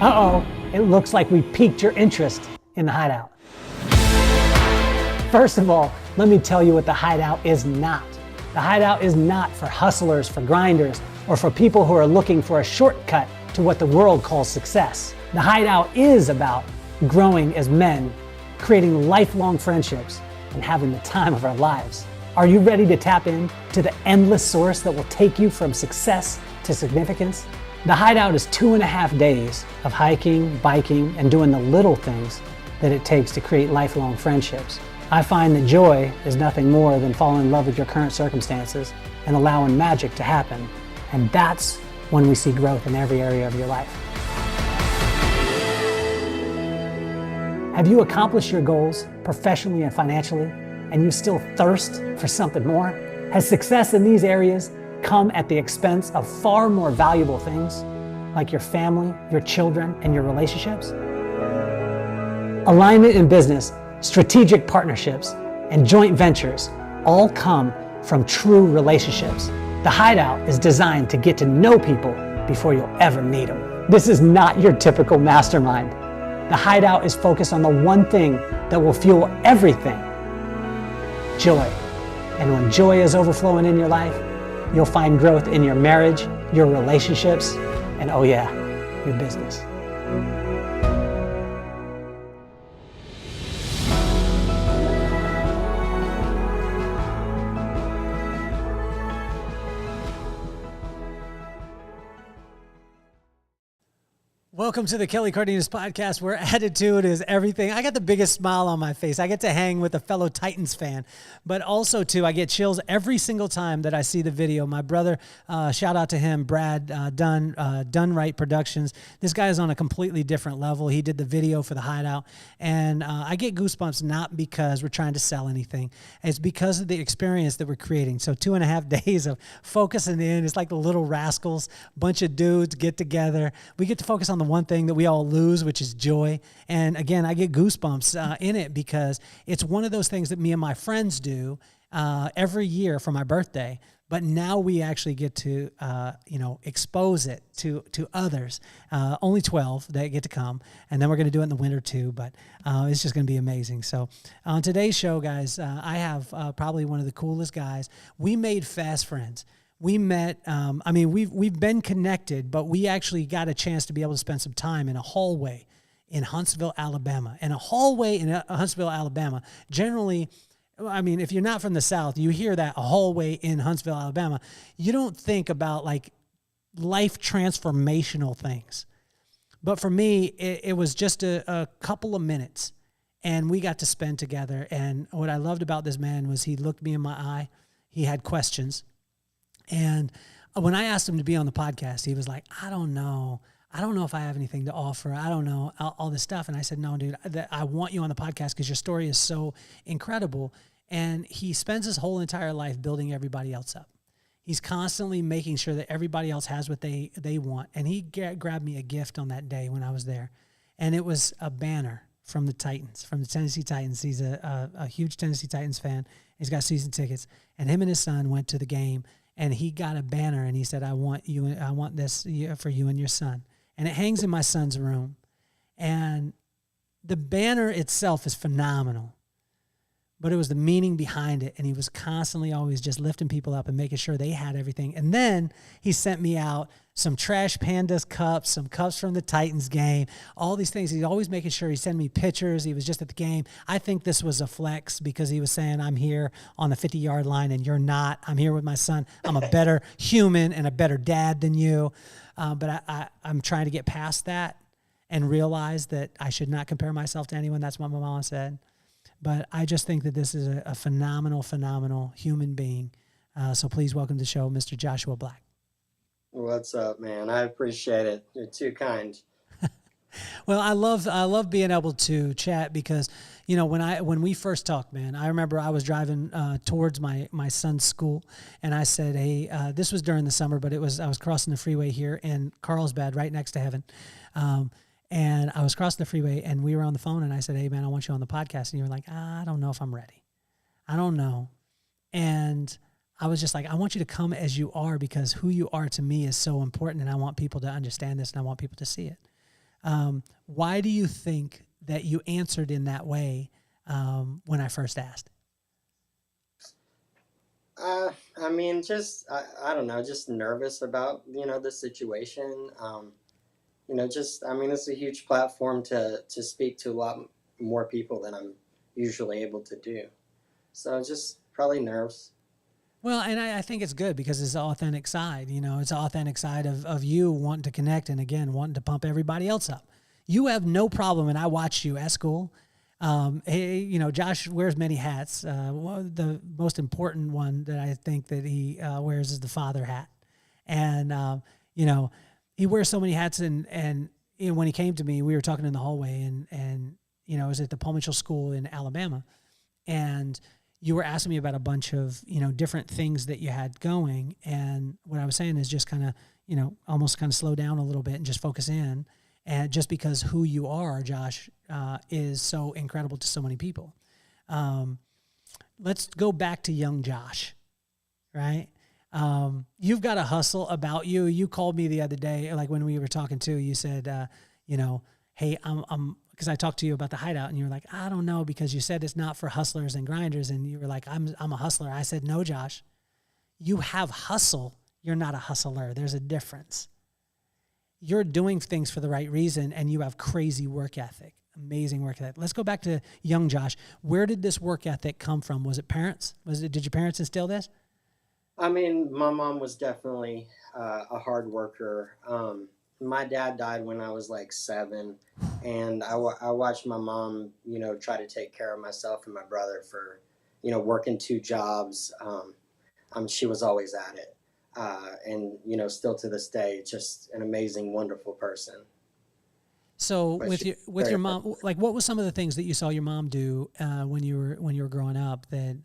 Uh-oh, it looks like we piqued your interest in the Hideout. First of all, let me tell you what the Hideout is not. The Hideout is not for hustlers, for grinders, or for people who are looking for a shortcut to what the world calls success. The Hideout is about growing as men, creating lifelong friendships, and having the time of our lives. Are you ready to tap in to the endless source that will take you from success to significance? The Hideout is 2.5 days of hiking, biking, and doing the little things that it takes to create lifelong friendships. I find that joy is nothing more than falling in love with your current circumstances and allowing magic to happen. And that's when we see growth in every area of your life. Have you accomplished your goals professionally and financially, and you still thirst for something more? Has success in these areas come at the expense of far more valuable things, like your family, your children, and your relationships? Alignment in business, strategic partnerships, and joint ventures all come from true relationships. The Hideout is designed to get to know people before you'll ever meet them. This is not your typical mastermind. The Hideout is focused on the one thing that will fuel everything: joy. And when joy is overflowing in your life, you'll find growth in your marriage, your relationships, and oh yeah, your business. Welcome to the Kelly Cardenas podcast, where attitude is everything. I got the biggest smile on my face. I get to hang with a fellow Titans fan, but also too, I get chills every single time that I see the video. My brother, shout out to him, Brad Done Right Productions. This guy is on a completely different level. He did the video for the Hideout, and I get goosebumps not because we're trying to sell anything. It's because of the experience that we're creating. So 2.5 days of focusing in. It's like the Little Rascals, bunch of dudes get together. We get to focus on the one thing that we all lose, which is joy. And again, I get goosebumps in it because it's one of those things that me and my friends do every year for my birthday. But now we actually get to, expose it to others. Only 12 that get to come, and then we're going to do it in the winter too. But it's just going to be amazing. So on today's show, guys, I have probably one of the coolest guys. We made fast friends. We met, we've been connected, but we actually got a chance to be able to spend some time in a hallway in Huntsville, Alabama. And a hallway in Huntsville, Alabama, generally, if you're not from the South, you hear that, a hallway in Huntsville, Alabama, you don't think about like life transformational things. But for me, it was just a couple of minutes, and we got to spend together. And what I loved about this man was he looked me in my eye. He had questions. And when I asked him to be on the podcast, he was like, I don't know if I have anything to offer. I don't know, all this stuff. And I said, no, dude, I want you on the podcast because your story is so incredible. And he spends his whole entire life building everybody else up. He's constantly making sure that everybody else has what they want. And he grabbed me a gift on that day when I was there. And it was a banner from the Titans, from the Tennessee Titans. He's a huge Tennessee Titans fan. He's got season tickets. And him and his son went to the game. And he got a banner, and he said, I want this for you and your son. And it hangs in my son's room. And the banner itself is phenomenal, but it was the meaning behind it. And he was constantly always just lifting people up and making sure they had everything. And then he sent me out some Trash Pandas cups, some cups from the Titans game, all these things. He's always making sure he sent me pictures. He was just at the game. I think this was a flex because he was saying, I'm here on the 50-yard line and you're not. I'm here with my son. I'm a better human and a better dad than you. But I'm trying to get past that and realize that I should not compare myself to anyone. That's what my mama said. But I just think that this is a phenomenal human being. So please welcome to the show, Mr. Joshua Black. What's up, man? I appreciate it. You're too kind. Well, I love being able to chat because, when we first talked, man, I remember I was driving towards my son's school, and I said, hey, this was during the summer, but I was crossing the freeway here in Carlsbad, right next to heaven. And I was crossing the freeway, and we were on the phone, and I said, hey, man, I want you on the podcast. And you were like, I don't know if I'm ready. I don't know. And I was just like, I want you to come as you are because who you are to me is so important, and I want people to understand this, and I want people to see it. Why do you think that you answered in that way when I first asked? I mean, just I don't know, just nervous about the situation. Just I mean, it's a huge platform to speak to a lot more people than I'm usually able to do. So just probably nerves. Well, and I think it's good because it's the authentic side. It's the authentic side of you wanting to connect and, again, wanting to pump everybody else up. You have no problem, and I watched you at school. Hey, Josh wears many hats. The most important one that I think that he wears is the father hat. And, he wears so many hats. And when he came to me, we were talking in the hallway, and it was at the Paul Mitchell School in Alabama. And you were asking me about a bunch of, different things that you had going. And what I was saying is just kind of, almost kind of slow down a little bit and just focus in. And just because who you are, Josh, is so incredible to so many people. Let's go back to young Josh, right? You've got a hustle about you. You called me the other day, like when we were talking too, you said, hey, I'm, because I talked to you about the Hideout, and you were like, I don't know, because you said it's not for hustlers and grinders, and you were like, I'm a hustler. I said, no, Josh, you have hustle. You're not a hustler. There's a difference. You're doing things for the right reason, and you have crazy work ethic, amazing work ethic. Let's go back to young Josh. Where did this work ethic come from? Was it parents? Did your parents instill this? I mean, my mom was definitely a hard worker. My dad died when I was like 7, and I watched my mom, try to take care of myself and my brother for, working 2 jobs. She was always at it, and still to this day, just an amazing, wonderful person. So But with she your mom, like, what was some of the things that you saw your mom do when you were growing up that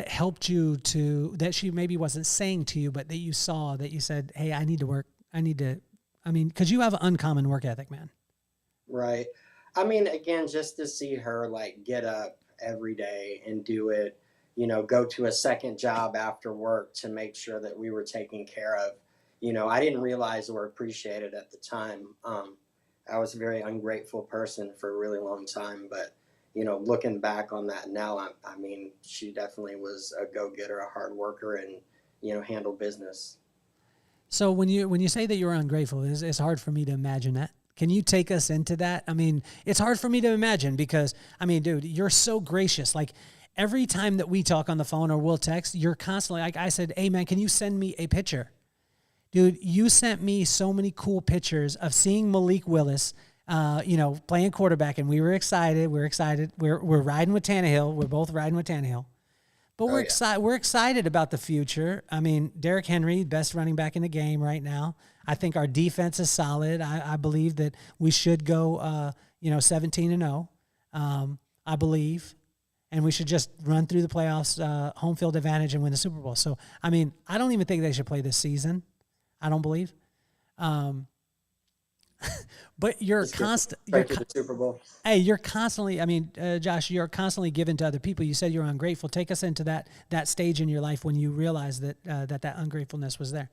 helped you that she maybe wasn't saying to you, but that you saw, that you said, hey, I need to work. I mean, because you have an uncommon work ethic, man. Right. I mean, again, just to see her like get up every day and do it, go to a second job after work to make sure that we were taken care of. I didn't realize or appreciate it at the time. I was a very ungrateful person for a really long time, but looking back on that now, I mean, she definitely was a go-getter, a hard worker, and handled business. So when you say that you're ungrateful, it's hard for me to imagine that. Can you take us into that? I mean, it's hard for me to imagine because, I mean, dude, you're so gracious. Like, every time that we talk on the phone or we'll text, you're constantly, like, I said, hey, man, can you send me a picture? Dude, you sent me so many cool pictures of seeing Malik Willis, playing quarterback, and we were excited. We're excited. We're riding with Tannehill. We're both riding with Tannehill. But Oh we're yeah. excited. We're excited about the future. I mean, Derrick Henry, best running back in the game right now. I think our defense is solid. I believe that we should go, 17-0. I believe, and we should just run through the playoffs, home field advantage, and win the Super Bowl. So, I mean, I don't even think they should play this season. I don't believe. Um, but you're Just get constant. straight to the Super Bowl. Hey, you're constantly, I mean, Josh, you're constantly giving to other people. You said you're ungrateful. Take us into that stage in your life when you realized that ungratefulness was there.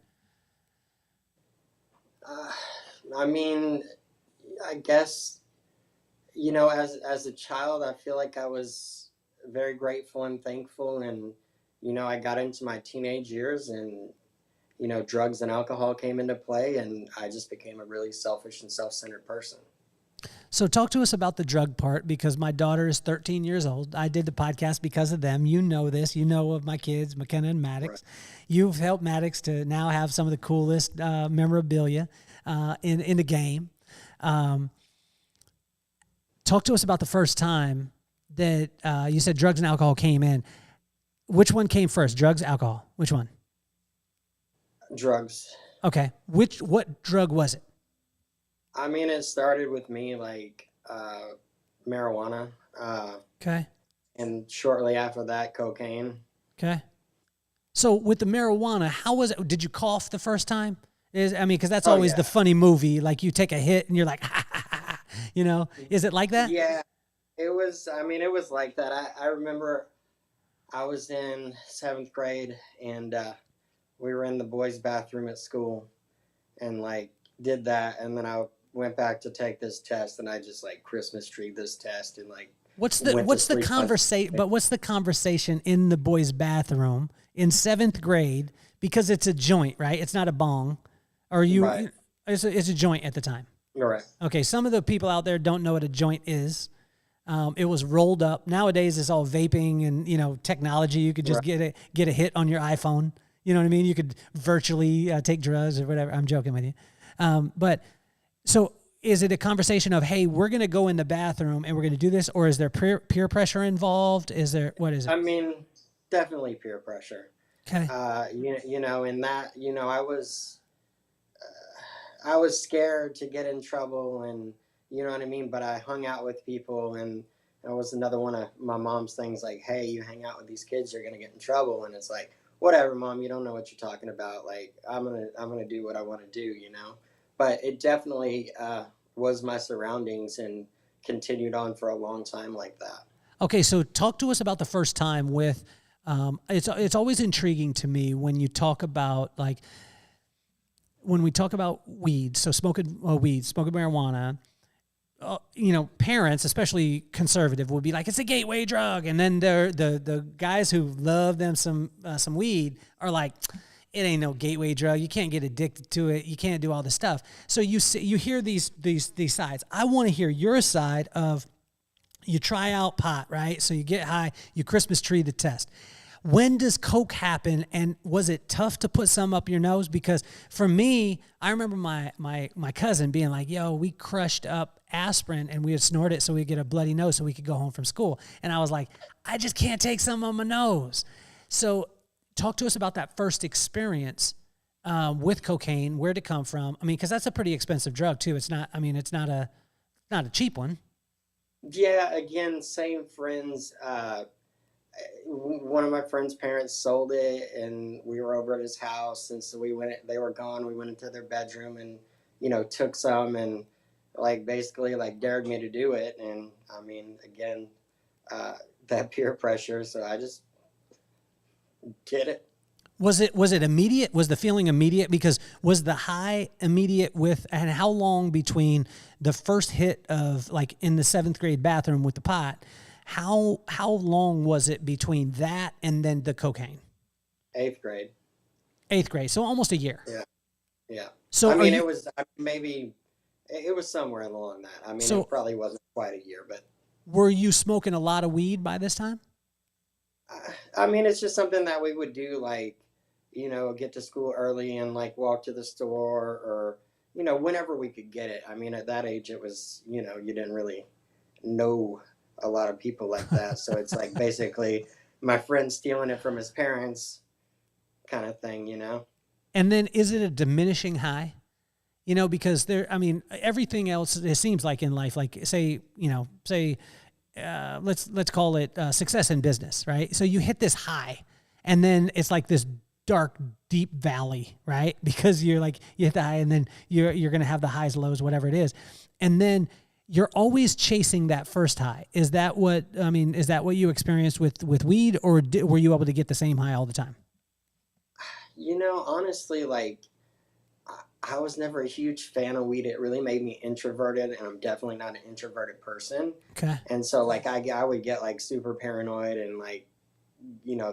Uh, I mean, I guess as a child, I feel like I was very grateful and thankful, and I got into my teenage years, and drugs and alcohol came into play, and I just became a really selfish and self-centered person. So talk to us about the drug part, because my daughter is 13 years old. I did the podcast because of them. You know this. You know of my kids, McKenna and Maddox. Right. You've helped Maddox to now have some of the coolest memorabilia in the game. Talk to us about the first time that you said drugs and alcohol came in. Which one came first? Drugs, alcohol? Which one? Drugs. Okay. What drug was it? I mean, it started with me like marijuana, Okay. and shortly after that, cocaine. Okay. So with the marijuana, how was it? Did you cough the first time? Because that's Oh always the yeah, funny movie. Like, you take a hit and you're like, ha, ha, ha, ha. Is it like that? yeah. It was. I mean, it was like that. I remember I was in 7th grade, and we were in the boys' bathroom at school, and like did that, and then I went back to take this test, and I just like Christmas tree this test and like went to What's the sleep on. conversation? But what's the conversation in the boys' bathroom in seventh grade? Because it's a joint, right? It's not a bong, or you. Right. It's a joint at the time. All right. Okay, some of the people out there don't know what a joint is. It was rolled up. Nowadays, it's all vaping and technology. You could just get a hit on your iPhone. You know what I mean? You could virtually take drugs or whatever. I'm joking with you. But so is it a conversation of, hey, we're going to go in the bathroom and we're going to do this, or is there peer pressure involved? What is it? I mean, definitely peer pressure. Okay. In that, I was scared to get in trouble, and you know what I mean. But I hung out with people, and that was another one of my mom's things. Like, hey, you hang out with these kids, you're gonna get in trouble. And it's like, whatever, mom, you don't know what you're talking about. Like, I'm gonna do what I want to do, But it definitely was my surroundings, and continued on for a long time like that. Okay, so talk to us about the first time with. It's always intriguing to me when you talk about when we talk about weed. So smoking marijuana. Parents, especially conservative, would be like, it's a gateway drug, and then the guys who love them some weed are like, it ain't no gateway drug. You can't get addicted to it. You can't do all this stuff. So you hear these sides. I want to hear your side of. You try out pot, right? So you get high, you Christmas tree the test. When does coke happen, and was it tough to put some up your nose? Because for me, I remember my cousin being like, yo, we crushed up aspirin and we would snort it so we'd get a bloody nose so we could go home from school. And I was like, I just can't take some on my nose. So talk to us about that first experience with cocaine, where'd it come from? I mean, because that's a pretty expensive drug too. It's not a cheap one. Yeah, again, same friends. One of my friend's parents sold it, and we were over at his house, and so they were gone. We went into their bedroom and, took some, and like basically like dared me to do it. And I mean, again, that peer pressure. So I just did it. Was it immediate? Was the feeling immediate? Because was the high immediate and how long between the first hit of, like, in the seventh grade bathroom with the pot, how long was it between that and then the cocaine? Eighth grade. Eighth grade. So almost a year. Yeah. Yeah. So it was maybe it was somewhere along that. I mean, it probably wasn't quite a year, but. Were you smoking a lot of weed by this time? I mean, it's just something that we would do, like, get to school early and like walk to the store, or, whenever we could get it. I mean, at that age, it was, you didn't really know a lot of people like that. So it's like basically my friend stealing it from his parents kind of thing, And then is it a diminishing high? Because everything else, it seems like in life, like let's call it success in business, right? So you hit this high, and then it's like this dark, deep valley, right? Because you hit the high, and then you're going to have the highs, lows, whatever it is. And then you're always chasing that first high. Is that what you experienced with weed, or were you able to get the same high all the time? Honestly, like, I was never a huge fan of weed. It really made me introverted, and I'm definitely not an introverted person. Okay. And so, like, I would get, like, super paranoid and, like,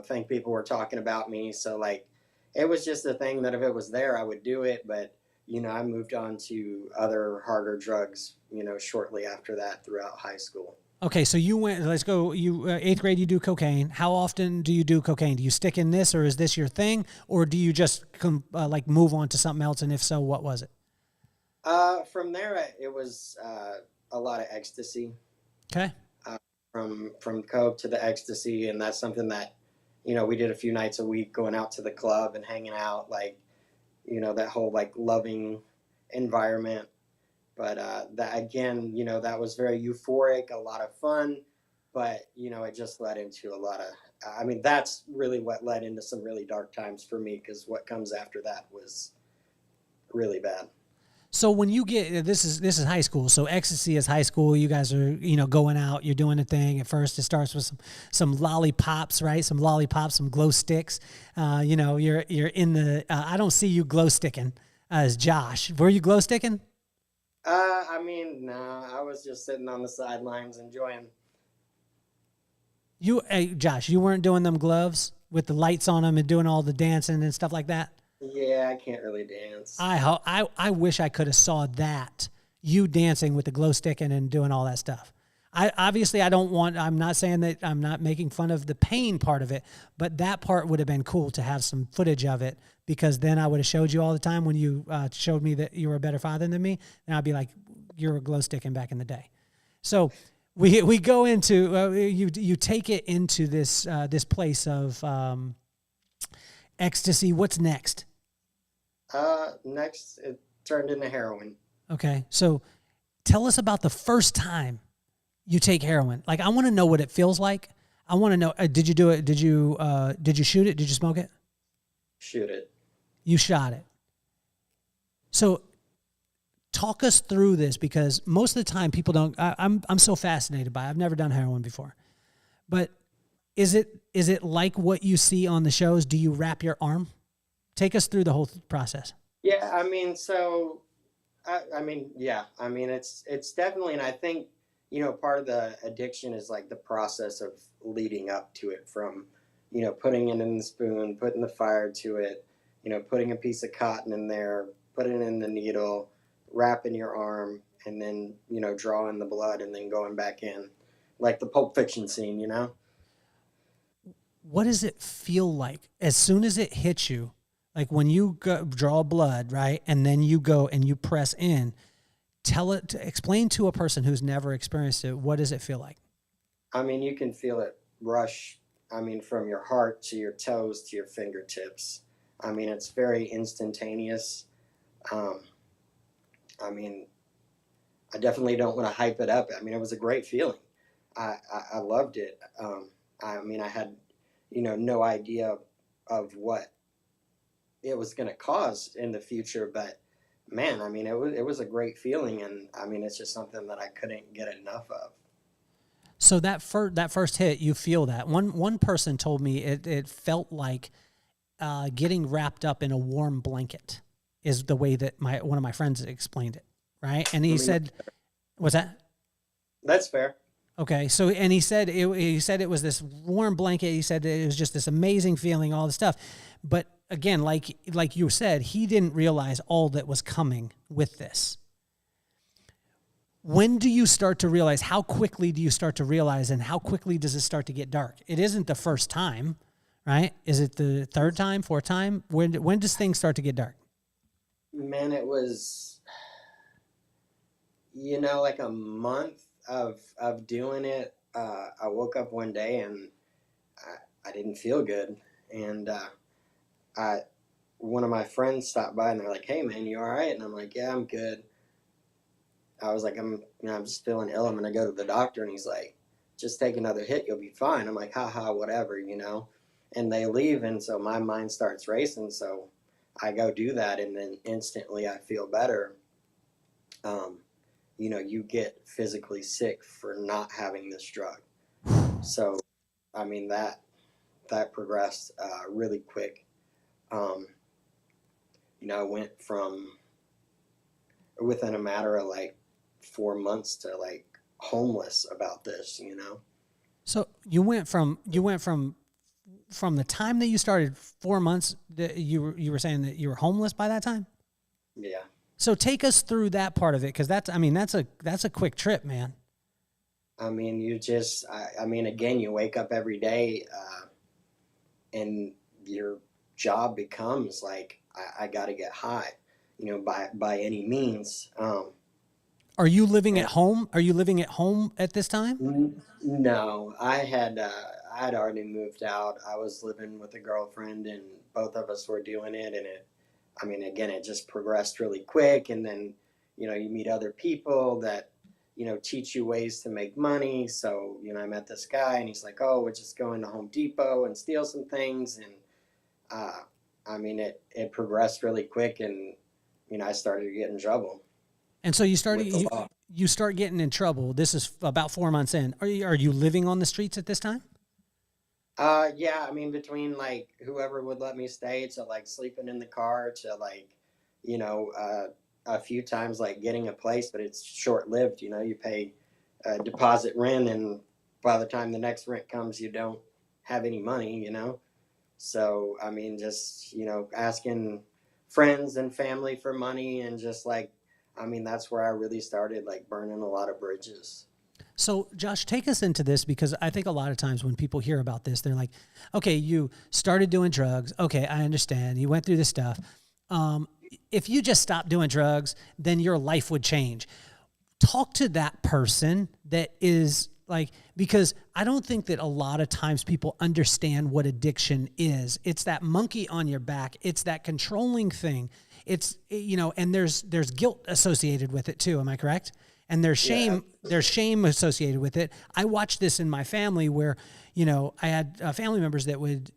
think people were talking about me. So, like, it was just a thing that if it was there, I would do it. But, I moved on to other harder drugs, shortly after that throughout high school. Okay, so let's go, eighth grade, you do cocaine. How often do you do cocaine? Do you stick in this, or is this your thing? Or do you just move on to something else? And if so, what was it? From there, it was a lot of ecstasy. Okay. From coke to the ecstasy. And that's something that, we did a few nights a week, going out to the club and hanging out, like, that whole, like, loving environment. But that, again, that was very euphoric, a lot of fun, but, it just led into a lot of, that's really what led into some really dark times for me, because what comes after that was really bad. So when you get, this is high school. So ecstasy is high school. You guys are, going out, you're doing a thing. At first it starts with some lollipops, right? Some lollipops, some glow sticks. You're in the, I don't see you glow sticking. as Josh. Were you glow sticking? I mean, no, I was just sitting on the sidelines enjoying. Hey, Josh, you weren't doing them gloves with the lights on them and doing all the dancing and stuff like that? Yeah, I can't really dance. I wish I could have saw that, you dancing with the glow sticking and doing all that stuff. I'm not saying that, I'm not making fun of the pain part of it, but that part would have been cool to have some footage of it, because then I would have showed you all the time when you showed me that you were a better father than me. And I'd be like, you were glow sticking back in the day. So we go into, you take it into this place of ecstasy. What's next? Next, it turned into heroin. Okay. So tell us about the first time you take heroin. Like, I want to know what it feels like. I want to know, did you do it? Did you shoot it? Did you smoke it? Shoot it. You shot it. So talk us through this, because most of the time people don't, I'm so fascinated by it. I've never done heroin before, but is it like what you see on the shows? Do you wrap your arm? Take us through the whole process. Yeah, I mean, so, yeah, I mean, it's definitely, and I think, part of the addiction is like the process of leading up to it, from, putting it in the spoon, putting the fire to it, putting a piece of cotton in there, putting it in the needle, wrapping your arm, and then, drawing the blood and then going back in, like the Pulp Fiction scene, What does it feel like as soon as it hits you? Like when you draw blood, right? And then you go and you press in, explain to a person who's never experienced it, what does it feel like? I mean, you can feel it rush, I mean, from your heart to your toes to your fingertips. I mean, it's very instantaneous. Um, I mean, I definitely don't want to hype it up. I mean, it was a great feeling. I loved it. I mean, I had, no idea of what it was going to cause in the future, but man, I mean, it was a great feeling, and I mean, it's just something that I couldn't get enough of. So that first hit, you feel that. One person told me it felt like getting wrapped up in a warm blanket is the way that one of my friends explained it, right? And he said, "What's that?" That's fair. Okay, so and he said it was this warm blanket. He said it was just this amazing feeling, all the stuff. But again, like you said, he didn't realize all that was coming with this. When do you start to realize? How quickly do you start to realize, and how quickly does it start to get dark? It isn't the first time, right? Is it the third time, fourth time? When does things start to get dark? Man, it was, like a month of doing it. I woke up one day and I didn't feel good, and I one of my friends stopped by and they're like, "Hey, man, you all right?" And I'm like, "Yeah, I'm good." I was like, I'm just feeling ill. I'm gonna go to the doctor, and he's like, "Just take another hit, you'll be fine." I'm like, "Haha, whatever." And they leave, and so my mind starts racing. So I go do that, and then instantly I feel better. Um, you get physically sick for not having this drug. So, I mean, that progressed really quick. Um, I went from, within a matter of like 4 months, to like homeless about this. So you went from the time that you started 4 months that you were saying that you were homeless by that time. Yeah. So take us through that part of it, because that's a quick trip, man. I mean, I mean, again, you wake up every day, and your job becomes like, I got to get high, by any means. Are you living at home? Are you living at home at this time? No, I had already moved out. I was living with a girlfriend, and both of us were doing it. And I mean, again, it just progressed really quick. And then, you meet other people that, teach you ways to make money. So, I met this guy, and he's like, "Oh, we're just going to Home Depot and steal some things." And, I mean, it progressed really quick, and, I started to get in trouble. And so you start getting in trouble. This is about 4 months in. Are you living on the streets at this time? Yeah, I mean, between like whoever would let me stay, to like sleeping in the car, to like, you know, a few times like getting a place, but it's short lived. You know, you pay deposit rent, and by the time the next rent comes, you don't have any money. You know, so I mean, just asking friends and family for money, and just like, I mean, that's where I really started like burning a lot of bridges. So, Josh, take us into this because I think a lot of times when people hear about this, they're like, okay, you started doing drugs. Okay, I understand. You went through this stuff. Um, if you just stopped doing drugs, then your life would change. Talk to that person that is like, because I don't think that a lot of times people understand what addiction is. It's that monkey on your back. It's that controlling thing. It's, and there's guilt associated with it too. Am I correct? And Yeah. there's shame associated with it. I watched this in my family where, I had family members that would,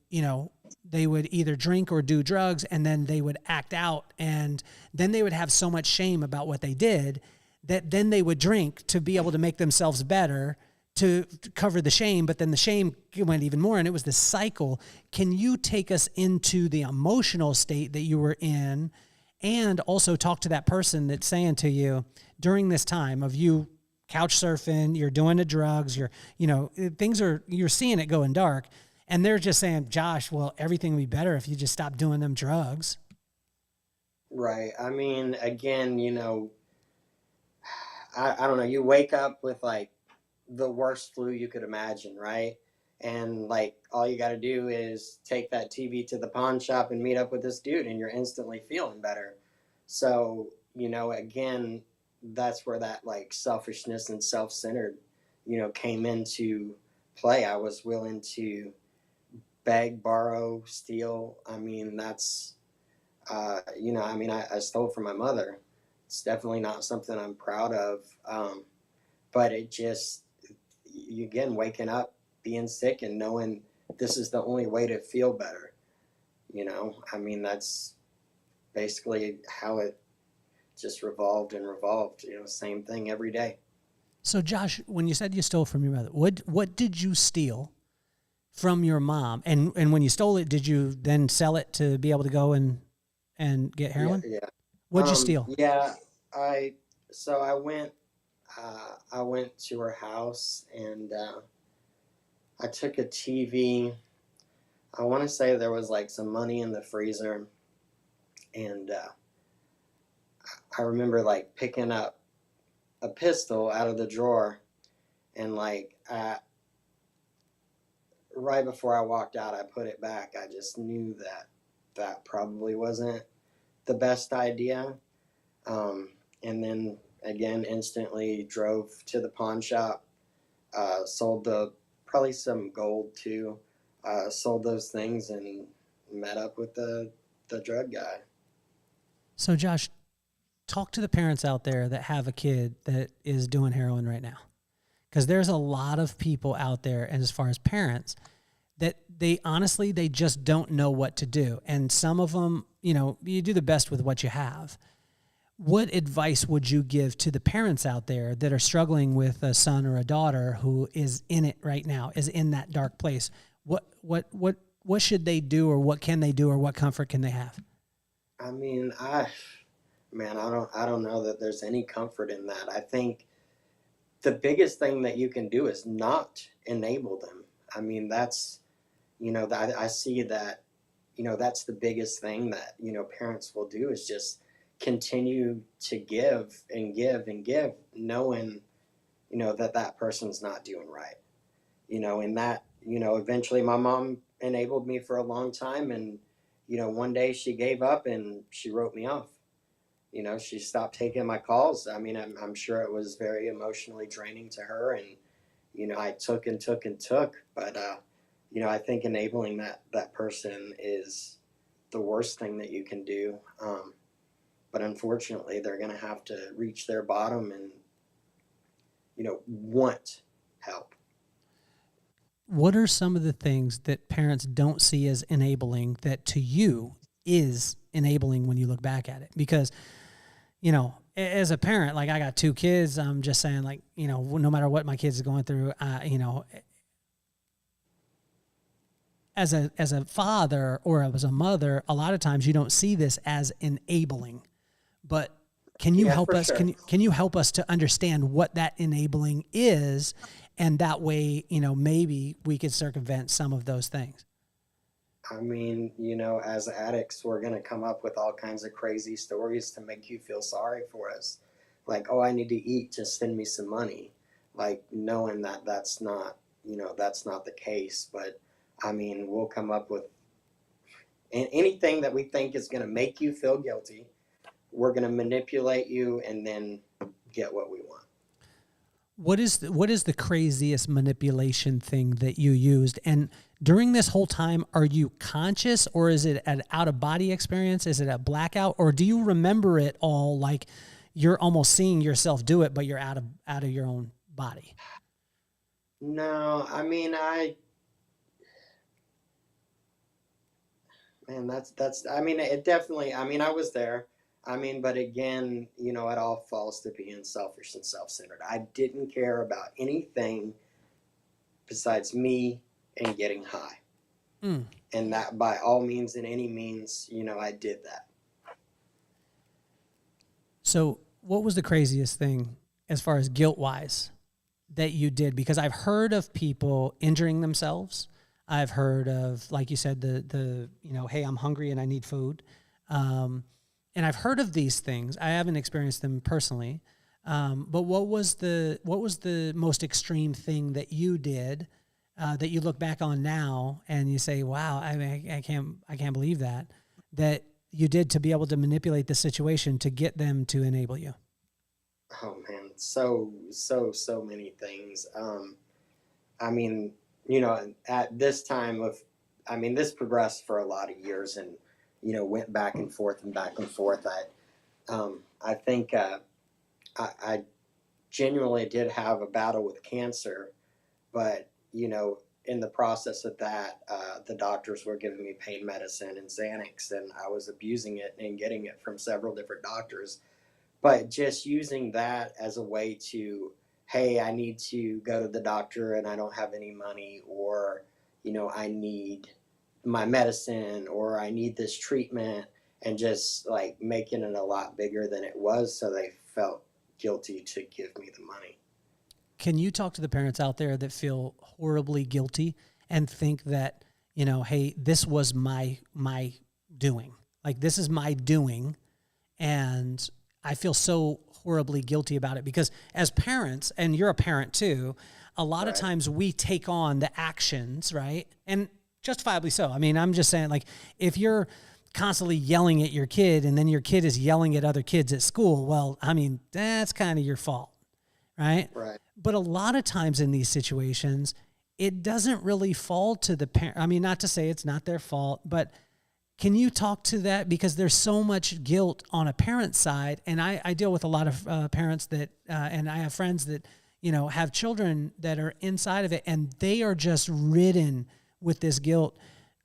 they would either drink or do drugs, and then they would act out, and then they would have so much shame about what they did that then they would drink to be able to make themselves better to cover the shame, but then the shame went even more, and it was this cycle. Can you take us into the emotional state that you were in, and also talk to that person that's saying to you during this time of you couch surfing, you're doing the drugs, you're seeing it going dark, and they're just saying, Josh, well, everything would be better if you just stopped doing them drugs. Right. I mean, again, I don't know. You wake up with like the worst flu you could imagine, right? And like all you got to do is take that TV to the pawn shop and meet up with this dude, and you're instantly feeling better. So, again, that's where that like selfishness and self centered, came into play. I was willing to beg, borrow, steal. I mean, I stole from my mother. It's definitely not something I'm proud of. But it just, you again, waking up, being sick, and knowing this is the only way to feel better. I mean, that's basically how it just revolved and revolved. Same thing every day. So, Josh, when you said you stole from your mother, what did you steal from your mom? And when you stole it, did you then sell it to be able to go and get Yeah, heroin? yeah. What'd you steal? Yeah. I so I went to her house, and I took a TV. I want to say there was like some money in the freezer, and I remember like picking up a pistol out of the drawer, and like right before I walked out, I put it back. I just knew that that probably wasn't the best idea. And then again, instantly drove to the pawn shop, sold probably some gold too, sold those things, and met up with the drug guy. So, Josh, talk to the parents out there that have a kid that is doing heroin right now. Because there's a lot of people out there, and as far as parents, that they honestly, they just don't know what to do. And some of them, you do the best with what you have. What advice would you give to the parents out there that are struggling with a son or a daughter who is in it right now, is in that dark place? What should they do, or what can they do, or what comfort can they have? I mean, man, I don't know that there's any comfort in that. I think the biggest thing that you can do is not enable them. I mean, that's, I see that, that's the biggest thing that, parents will do is just continue to give and give and give, knowing, that that person's not doing right. And that, eventually my mom enabled me for a long time. And, one day she gave up and she wrote me off. She stopped taking my calls. I mean, I'm sure it was very emotionally draining to her. And, I took and took and took. But, I think enabling that person is the worst thing that you can do. But unfortunately, they're going to have to reach their bottom and, want help. What are some of the things that parents don't see as enabling that to you is enabling when you look back at it? Because, as a parent, like I got two kids, I'm just saying, like, no matter what my kids are going through, as a father or as a mother, a lot of times you don't see this as enabling. But can you Yeah, help for us? sure. Can you help us to understand what that enabling is, and that way, maybe we could circumvent some of those things. I mean, as addicts, we're going to come up with all kinds of crazy stories to make you feel sorry for us. Like, oh, I need to eat, just send me some money. Like, knowing that that's not the case. But I mean, we'll come up with anything that we think is going to make you feel guilty. We're going to manipulate you and then get what we want. What is the craziest manipulation thing that you used? And during this whole time, are you conscious, or is it an out of body experience? Is it a blackout, or do you remember it all like you're almost seeing yourself do it, but you're out of your own body? No, I mean, man, I mean, it definitely, I mean, I was there. I mean, but again, it all falls to being selfish and self-centered. I didn't care about anything besides me and getting high. Mm. And that by all means and any means, I did that. So, what was the craziest thing as far as guilt wise that you did? Because I've heard of people injuring themselves. I've heard of, like you said, hey, I'm hungry and I need food. And I've heard of these things. I haven't experienced them personally. But what was the most extreme thing that you did that you look back on now and you say, wow, I mean, I can't believe that you did to be able to manipulate the situation to get them to enable you? Oh man, so many things. I mean, at this time of, I mean, this progressed for a lot of years and, went back and forth and back and forth. I think I genuinely did have a battle with cancer, but, in the process of that, the doctors were giving me pain medicine and Xanax, and I was abusing it and getting it from several different doctors. But just using that as a way to, hey, I need to go to the doctor and I don't have any money, or, I need my medicine, or I need this treatment, and just like making it a lot bigger than it was so they felt guilty to give me the money. Can you talk to the parents out there that feel horribly guilty and think that, hey, this was my doing. Like, this is my doing, and I feel so horribly guilty about it? Because as parents, and you're a parent too, a lot of Right. times we take on the actions, right? And justifiably so. I mean, I'm just saying, like, if you're constantly yelling at your kid and then your kid is yelling at other kids at school, well, I mean, that's kind of your fault, right? Right. But a lot of times in these situations, it doesn't really fall to the parent. I mean, not to say it's not their fault, but can you talk to that? Because there's so much guilt on a parent's side. And I deal with a lot of parents that, and I have friends that, have children that are inside of it and they are just ridden with this guilt.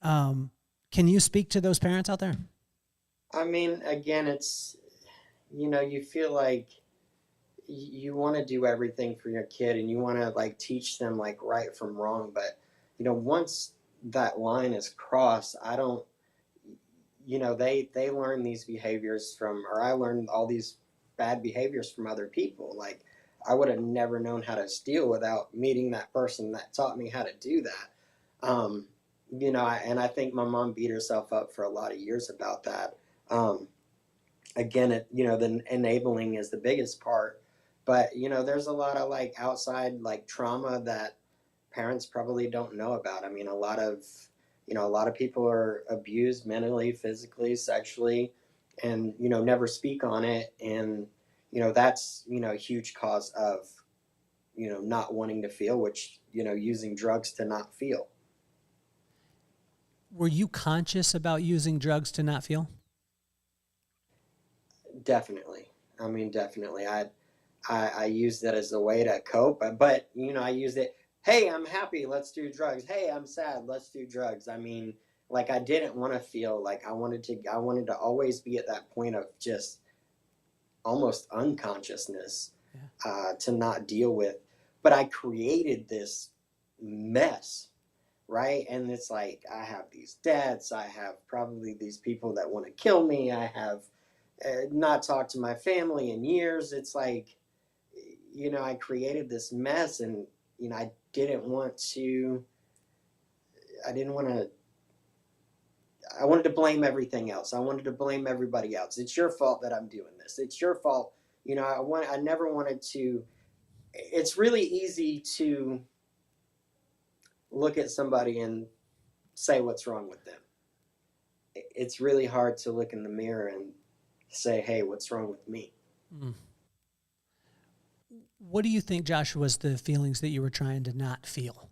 Can you speak to those parents out there? I mean, again, it's, you feel like you want to do everything for your kid and you want to like teach them like right from wrong. But, once that line is crossed, I don't, they learn these behaviors from, or I learned all these bad behaviors from other people. Like, I would have never known how to steal without meeting that person that taught me how to do that. And I think my mom beat herself up for a lot of years about that. Um, Again, the enabling is the biggest part, but there's a lot of like outside like trauma that parents probably don't know about. I mean, a lot of people are abused mentally, physically, sexually, and never speak on it, and that's a huge cause of not wanting to feel, which using drugs to not feel. Were you conscious about using drugs to not feel? Definitely. I mean, definitely. I used it as a way to cope, but I used it. Hey, I'm happy. Let's do drugs. Hey, I'm sad. Let's do drugs. I mean, like I didn't want to feel like I wanted to always be at that point of just almost unconsciousness Yeah. to not deal with. But I created this mess, right? And it's like I have these debts. I have probably these people that want to kill me. I have not talked to my family in years. It's like, I created this mess, and I didn't want to. I didn't want to. I wanted to blame everything else. I wanted to blame everybody else. It's your fault that I'm doing this. It's your fault. I never wanted to. It's really easy to look at somebody and say what's wrong with them. It's really hard to look in the mirror and say, hey, what's wrong with me? Mm. What do you think, Josh, was the feelings that you were trying to not feel?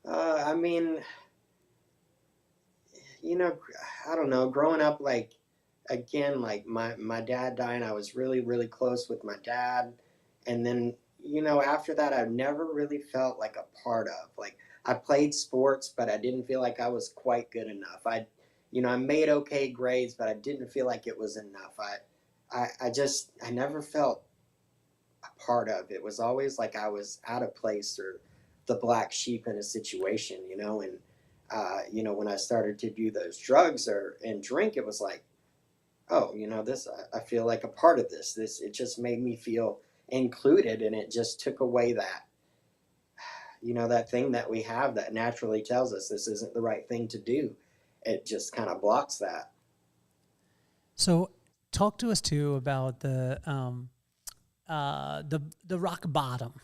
I mean, I don't know. Growing up, like, again, like my dad dying, I was really, really close with my dad. And then, after that, I've never really felt like a part of. Like, I played sports, but I didn't feel like I was quite good enough. I made okay grades, but I didn't feel like it was enough. I never felt a part of. It was always like I was out of place or the black sheep in a situation, and when I started to do those drugs and drink, it was like, oh, this, I feel like a part of this. It just made me feel included, and it just took away that, that thing that we have that naturally tells us this isn't the right thing to do. It just kind of blocks that. So talk to us too about the rock bottom,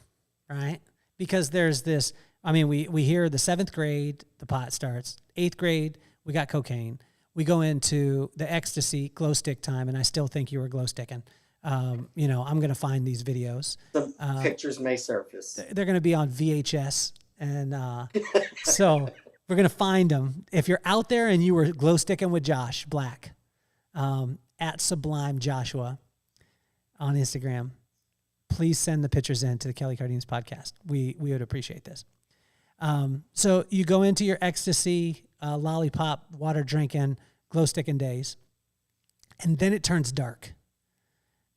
right? Because there's this, I mean, we hear the 7th grade, the pot starts. 8th grade, we got cocaine. We go into the ecstasy glow stick time, and I still think you were glow sticking. I'm going to find these videos. The pictures may surface. They're going to be on VHS. And so we're going to find them. If you're out there and you were glow sticking with Josh Black, at Sublime Joshua on Instagram, please send the pictures in to the Kelly Cardenas podcast. We would appreciate this. So you go into your ecstasy, lollipop, water drinking, glow sticking days, and then it turns dark.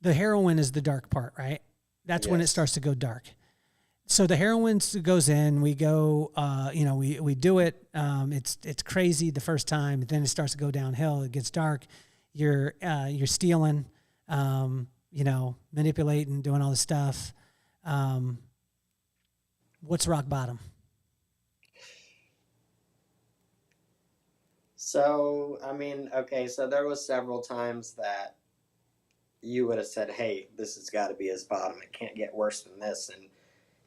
The heroin is the dark part, right? That's when it starts to go dark. So the heroin goes in, we go, we do it. It's crazy the first time, then it starts to go downhill. It gets dark. You're stealing, manipulating, doing all this stuff. What's rock bottom? So, I mean, okay, so there was several times that you would have said, hey, this has got to be his bottom. It can't get worse than this. And,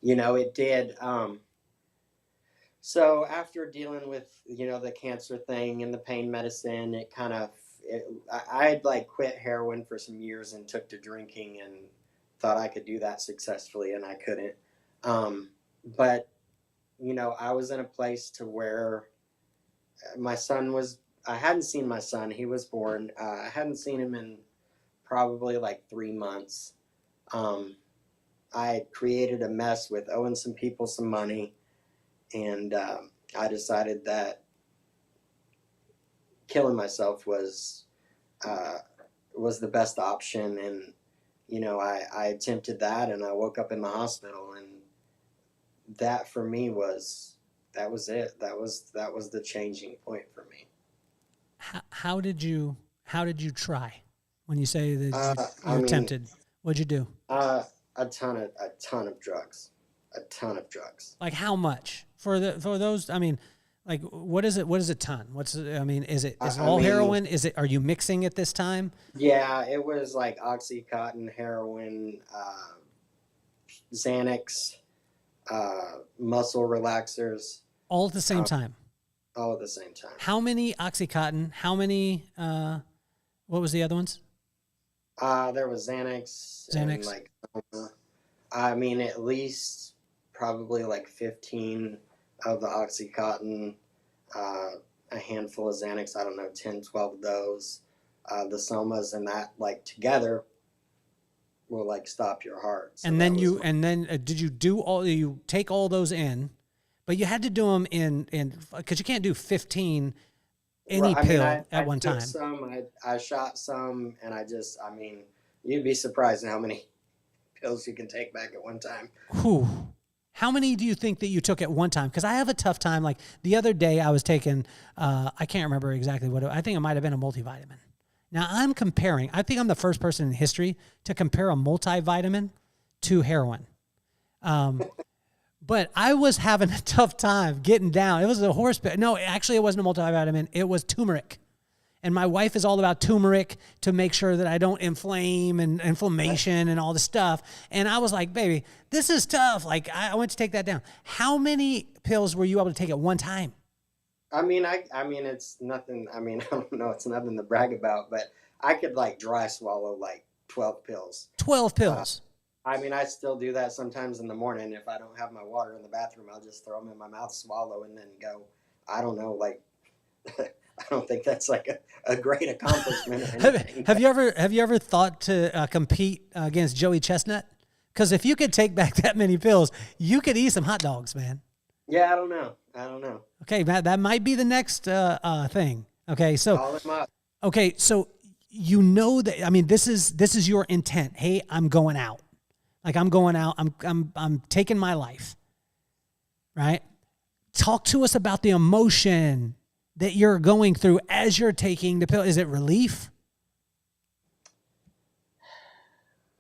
it did. So after dealing with, the cancer thing and the pain medicine, I had like quit heroin for some years and took to drinking and thought I could do that successfully, and I couldn't. But, I was in a place to where I hadn't seen my son. He was born. I hadn't seen him in probably like 3 months. I had created a mess with owing some people some money, and I decided that killing myself was the best option. And I attempted that, and I woke up in the hospital, and that for me was it. That was the changing point for me. How did you try when you say that you attempted? What'd you do? A ton of drugs. Like how much for those? I mean, like what is it? What is a ton? Is it all heroin? Are you mixing it this time? Yeah, it was like Oxycontin, heroin, Xanax, muscle relaxers. All at the same time? All at the same time. How many Oxycontin? How many, what was the other ones? There was Xanax. And at least probably like 15 of the Oxycontin, a handful of Xanax, I don't know, 10, 12 of those. The Somas and that, like, together will like stop your heart. So and then did you take all those in, but you had to do them in because you can't do 15 pill at one time. I shot some, and you'd be surprised at how many pills you can take back at one time. Whew. How many do you think that you took at one time? Because I have a tough time. Like the other day I was taking, I can't remember exactly I think it might've been a multivitamin. Now I'm comparing, I think I'm the first person in history to compare a multivitamin to heroin. But I was having a tough time getting down. It was a horse pill. No, actually it wasn't a multivitamin. It was turmeric. And my wife is all about turmeric to make sure that I don't inflame and inflammation and all this stuff. And I was like, baby, this is tough. Like I went to take that down. How many pills were you able to take at one time? I mean, it's nothing. I mean, I don't know. It's nothing to brag about, but I could like dry swallow like 12 pills. 12 Uh, pills. I mean, I still do that sometimes in the morning. If I don't have my water in the bathroom, I'll just throw them in my mouth, swallow, and then go. I don't know, like, I don't think that's like a great accomplishment or anything. Have you ever thought to compete against Joey Chestnut? Because if you could take back that many pills, you could eat some hot dogs, man. Yeah, I don't know. I don't know. Okay, Matt, that might be the next thing. Okay, so Call him up. okay, so you know that I mean this is your intent. Hey, I'm going out. Like I'm going out. I'm taking my life. Right? Talk to us about the emotion that you're going through as you're taking the pill. Is it relief?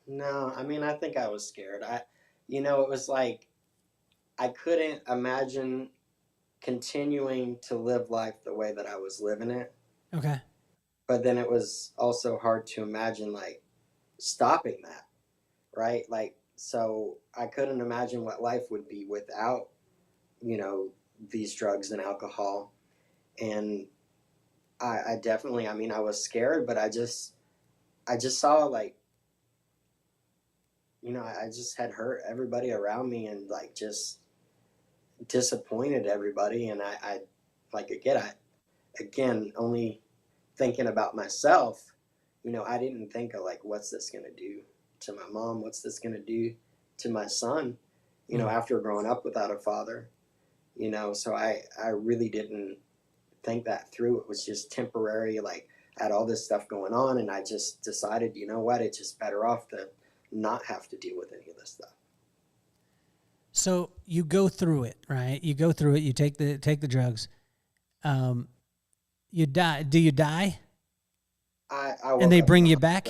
No, I mean, I think I was scared. It was like I couldn't imagine continuing to live life the way that I was living it. Okay. But then it was also hard to imagine like stopping that, right? Like, so I couldn't imagine what life would be without, you know, these drugs and alcohol. And I definitely, I mean, I was scared, but I just saw like, I just had hurt everybody around me and like just disappointed everybody. And I like, again, only thinking about myself, I didn't think of like, what's this going to do to my mom? What's this going to do to my son, Mm. after growing up without a father, so I really didn't think that through. It was just temporary. Like I had all this stuff going on and I just decided, you know what, it's just better off to not have to deal with any of this stuff. So you go through it, right? You go through it. You take the drugs. Um, you die. Do you die? I And woke they up in bring the you back?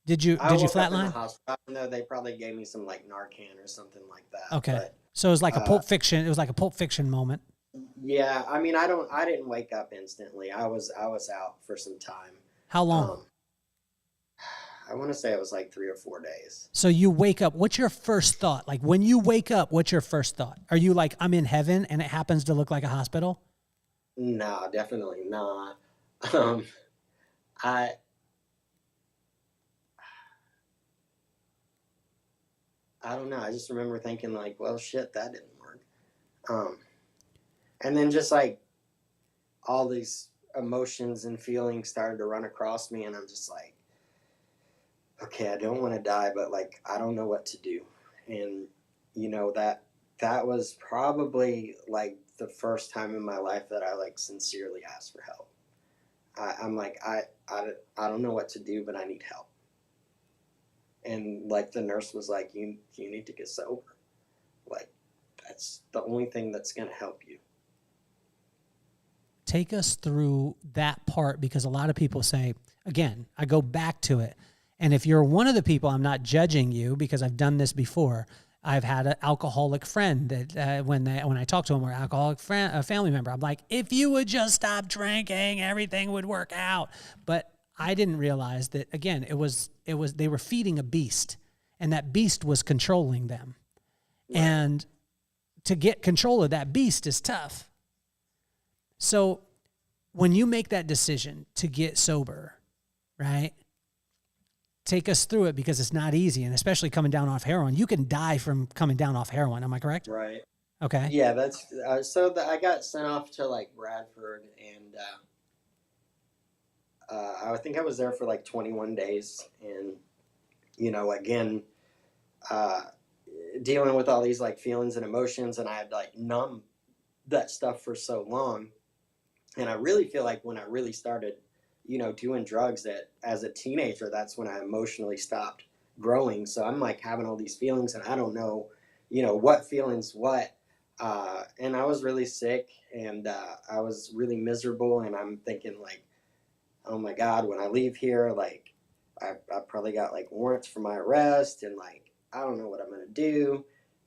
Did you I woke up in the flatline? hospital. I don't know. They probably gave me some like Narcan or something like that. Okay. But So it was like a uh, Pulp Fiction. It was like a Pulp Fiction moment. yeah, I mean, I didn't wake up instantly. I was out for some time. How long? Um, I want to say it was like 3 or 4 days. So you wake up. What's your first thought? Like when you wake up, what's your first thought? Are you like, I'm in heaven and it happens to look like a hospital? No, definitely not. Um, I I don't know. I just remember thinking like, well, shit, that didn't work. Um, and then just like all these emotions and feelings started to run across me, and I'm just like, okay, I don't want to die, but like I don't know what to do. And that was probably like the first time in my life that I like sincerely asked for help. I'm like, I don't know what to do, but I need help. And like the nurse was like, you need to get sober. Like that's the only thing that's gonna help you. Take us through that part because a lot of people say, again, I go back to it. And if you're one of the people, I'm not judging you because I've done this before. I've had an alcoholic friend that when I talk to them or alcoholic friend, a family member, I'm like, if you would just stop drinking, everything would work out. But I didn't realize that again, it was they were feeding a beast, and that beast was controlling them. Right. And to get control of that beast is tough. So when you make that decision to get sober, right? Take us through it because it's not easy, and especially coming down off heroin. You can die from coming down off heroin. Am I correct? Right. Okay. Yeah, that's I got sent off to like Bradford, and I think I was there for like 21 days, and again, uh, dealing with all these like feelings and emotions, and I had like numb that stuff for so long. And I really feel like when I really started, doing drugs, that as a teenager, that's when I emotionally stopped growing. So I'm like having all these feelings, and I don't know, what feelings what. And I was really sick, and I was really miserable, and I'm thinking like, oh my God, when I leave here, like I probably got like warrants for my arrest, and like I don't know what I'm gonna do.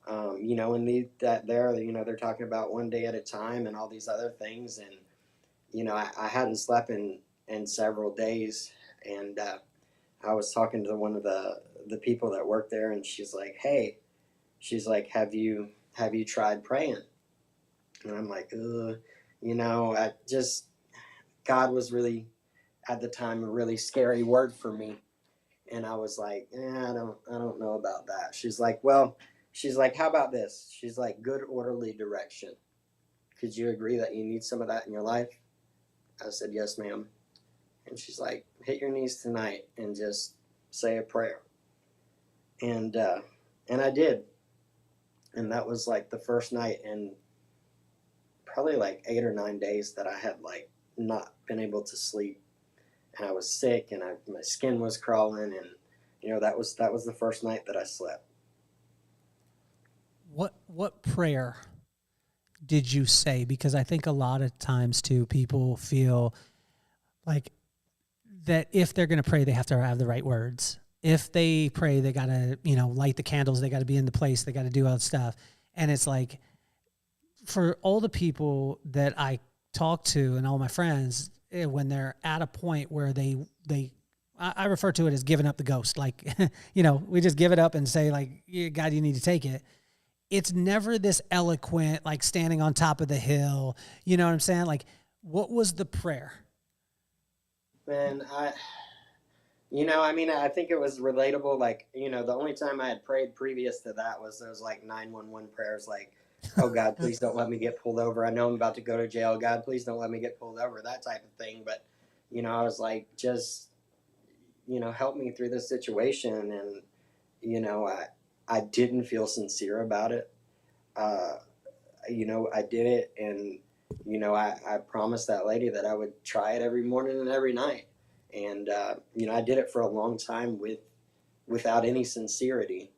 And that there, they're talking about one day at a time and all these other things, and I hadn't slept in several days, and I was talking to one of the people that work there, and she's like, "Hey, she's like, have you tried praying?" And I'm like, ugh, I just God was really at the time a really scary word for me, and I was like, I don't know about that. She's like, well, she's like, how about this? She's like, good orderly direction. Could you agree that you need some of that in your life? I said, yes, ma'am. And she's like, hit your knees tonight and just say a prayer. And I did, and that was like the first night in probably like 8 or 9 days that I had like not been able to sleep, and I was sick, and my skin was crawling, and that was the first night that I slept. What prayer did you say? Because I think a lot of times too, people feel like that if they're going to pray, they have to have the right words. If they pray, they got to, light the candles. They got to be in the place. They got to do all that stuff. And it's like, for all the people that I talk to and all my friends, when they're at a point where I refer to it as giving up the ghost. Like, we just give it up and say like, yeah, God, you need to take it. It's never this eloquent, like standing on top of the hill. You know what I'm saying? Like, what was the prayer? Man, I think it was relatable. Like, the only time I had prayed previous to that was those like 911 prayers, like, oh God, please don't let me get pulled over. I know I'm about to go to jail. God, please don't let me get pulled over, that type of thing. But, I was like, just, help me through this situation. And, I didn't feel sincere about it. Uh, I did it, and, I promised that lady that I would try it every morning and every night. And, I did it for a long time without any sincerity.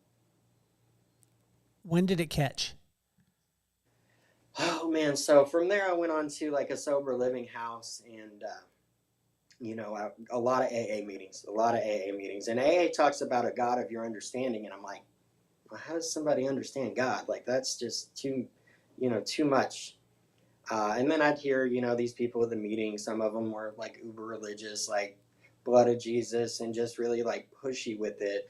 When did it catch? Oh man. So from there, I went on to like a sober living house, and, a lot of AA meetings. And AA talks about a God of your understanding. And I'm like, well, how does somebody understand God? Like, that's just too much. And then I'd hear, these people at the meeting. Some of them were like uber religious, like blood of Jesus, and just really like pushy with it.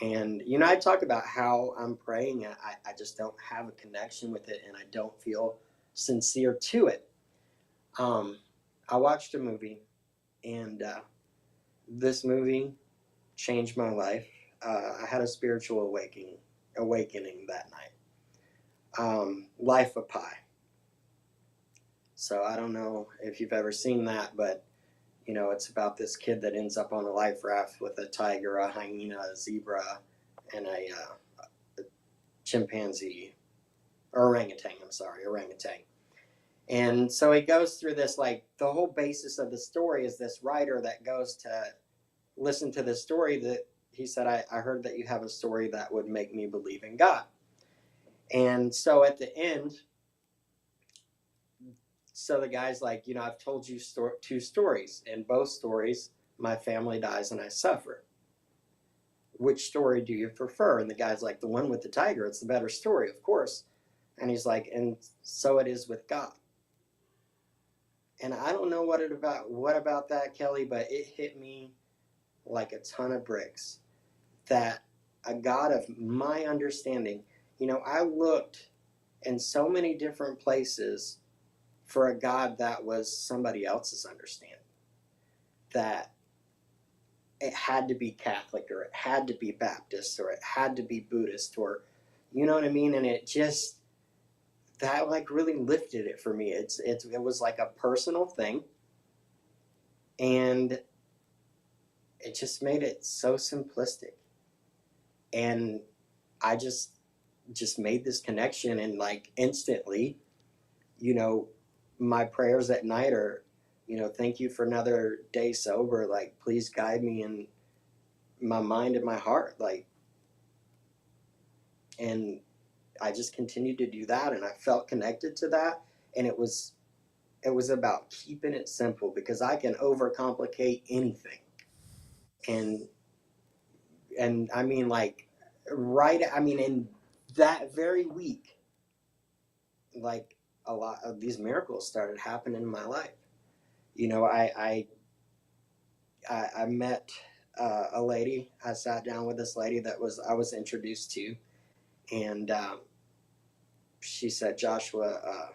And, I talk about how I'm praying. I just don't have a connection with it, and I don't feel sincere to it. Um, I watched a movie, and this movie changed my life. I had a spiritual awakening that night. Life of Pi. So I don't know if you've ever seen that, but it's about this kid that ends up on a life raft with a tiger, a hyena, a zebra, and a chimpanzee, or orangutan. I'm sorry, orangutan. And so he goes through this, like, the whole basis of the story is this writer that goes to listen to this story that he said, I heard that you have a story that would make me believe in God. And so at the end, so the guy's like, I've told you two stories. In both stories, my family dies and I suffer. Which story do you prefer? And the guy's like, the one with the tiger. It's the better story, of course. And he's like, and so it is with God. And I don't know what about that, Kelly, but it hit me like a ton of bricks. That a God of my understanding, I looked in so many different places for a God that was somebody else's understanding. That it had to be Catholic, or it had to be Baptist, or it had to be Buddhist, or you know what I mean? And it just, that like really lifted it for me. It was like a personal thing, and it just made it so simplistic. And I just made this connection, and like instantly, you know, my prayers at night are, thank you for another day sober. Like, please guide me in my mind and my heart. Like, and I just continued to do that, and I felt connected to that. And it was it was about keeping it simple because I can overcomplicate anything. And I mean, like, right, I mean, in that very week, like, a lot of these miracles started happening in my life. You know, I met a lady. I sat down with this lady that was I was introduced to, and she said, "Joshua,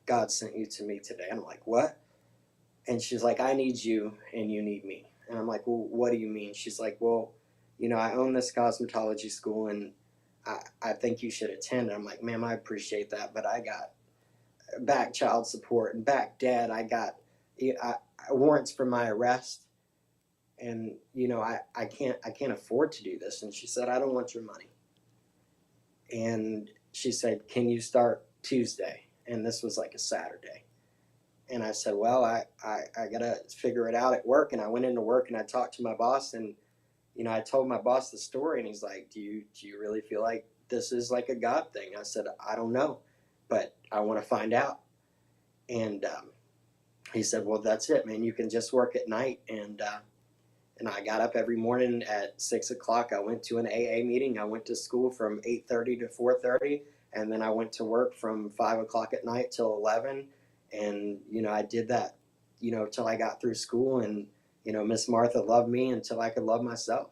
God sent you to me today." I'm like, "What?" And she's like, "I need you, and you need me." And I'm like, "Well, what do you mean?" She's like, "Well, you know, I own this cosmetology school, and I think you should attend." And I'm like, "Ma'am, I appreciate that, but I got back child support and back debt. I got warrants for my arrest, and you know, I can't afford to do this." And she said, "I don't want your money." And she said, "Can you start Tuesday?" And this was like a Saturday. And I said, "Well, I gotta figure it out at work." And I went into work and I talked to my boss, and you know, I told my boss the story, and he's like, do you really feel like this is like a God thing?" I said, "I don't know, but I want to find out." And he said, "Well, that's it, man. You can just work at night." And I got up every morning at 6 o'clock. I went to an AA meeting. I went to school from 8:30 to 4:30, and then I went to work from 5 o'clock at night till 11. And you know, I did that, you know, till I got through school. And you know, Miss Martha loved me until I could love myself.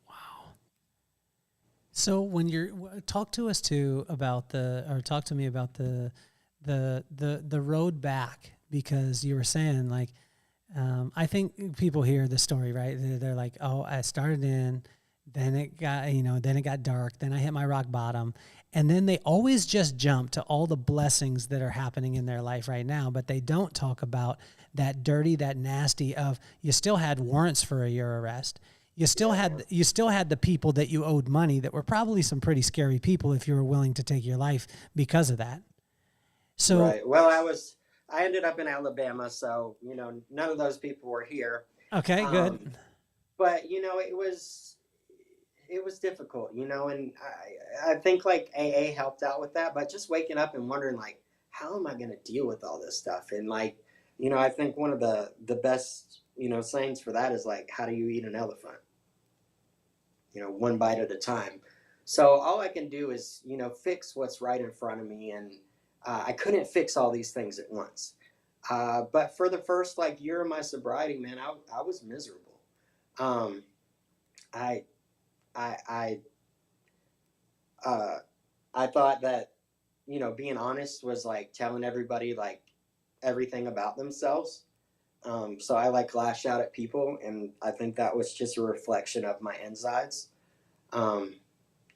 Wow. So when you're talk to us too about or talk to me about the road back, because you were saying like, I think people hear the story, right? They're like, "Oh, I started in, then it got, then it got dark, then I hit my rock bottom." And then they always just jump to all the blessings that are happening in their life right now, but they don't talk about that dirty, that nasty of you still had warrants for your arrest. You still had the people that you owed money that were probably some pretty scary people if you were willing to take your life because of that. So, Right. Well, I ended up in Alabama, so you know, none of those people were here. okay, good. Um, but you know, it was difficult, you know, and I think like AA helped out with that, but just waking up and wondering like, how am I going to deal with all this stuff? And like, you know, I think one of the best, you know, sayings for that is like, how do you eat an elephant? You know, one bite at a time. So all I can do is, you know, fix what's right in front of me. And I couldn't fix all these things at once. But for the first like year of my sobriety, man, I was miserable. Um, I, I, uh, I thought that, you know, being honest was like telling everybody like everything about themselves. So I like lash out at people, and I think that was just a reflection of my insides. Um,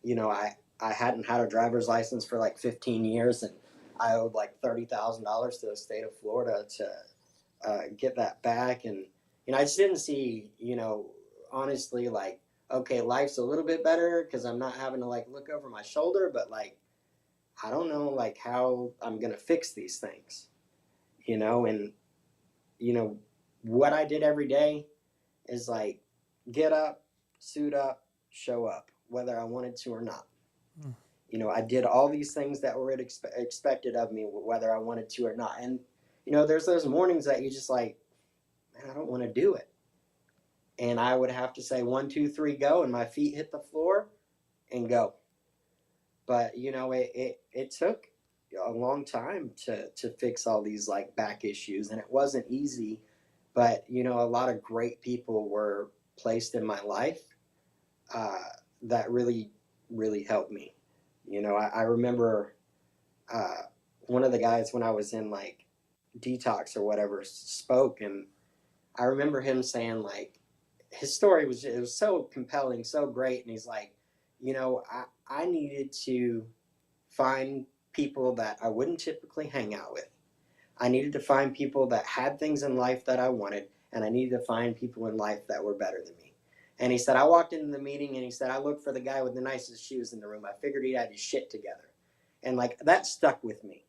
you know, I hadn't had a driver's license for like 15 years, and I owed like $30,000 to the state of Florida to get that back. And you know, I just didn't see, you know, honestly, like, okay, life's a little bit better because I'm not having to like look over my shoulder, but like, I don't know like how I'm gonna fix these things, you know. And you know, what I did every day is like get up, suit up, show up, whether I wanted to or not. Mm. You know, I did all these things that were expected of me, whether I wanted to or not. And you know, there's those mornings that you just like, man, I don't want to do it. And I would have to say 1, 2, 3, go, and my feet hit the floor and go. But you know, it took a long time to fix all these like back issues, and it wasn't easy. But you know, a lot of great people were placed in my life uh, that really helped me. You know, I remember uh, one of the guys when I was in like detox or whatever spoke, and I remember him saying like his story was it was so compelling, so great, and he's like, you know, I needed to find people that I wouldn't typically hang out with. I needed to find people that had things in life that I wanted, and I needed to find people in life that were better than me. And he said, I walked into the meeting and he said, I looked for the guy with the nicest shoes in the room. I figured he had his shit together. And like that stuck with me.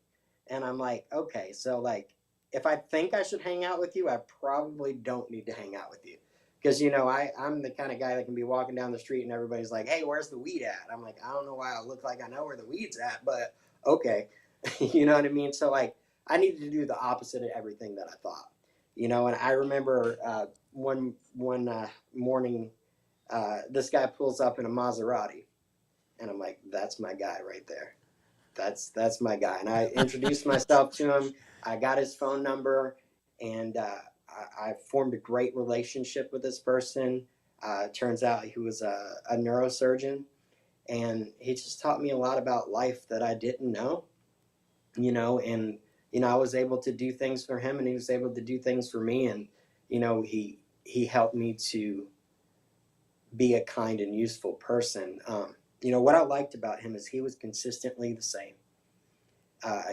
And I'm like, okay, so like if I think I should hang out with you, I probably don't need to hang out with you. Because, you know, I'm the kind of guy that can be walking down the street and everybody's like, hey, where's the weed at? I'm like, I don't know why I look like I know where the weed's at, but okay. You know what I mean? So like I needed to do the opposite of everything that I thought, you know. And I remember one morning, this guy pulls up in a Maserati, and I'm like, that's my guy right there. That's my guy. And I introduced myself to him. I got his phone number, and I formed a great relationship with this person. Turns out he was a neurosurgeon, and he just taught me a lot about life that I didn't know, you know. And I was able to do things for him, and he was able to do things for me. And he helped me to be a kind and useful person. What I liked about him is he was consistently the same.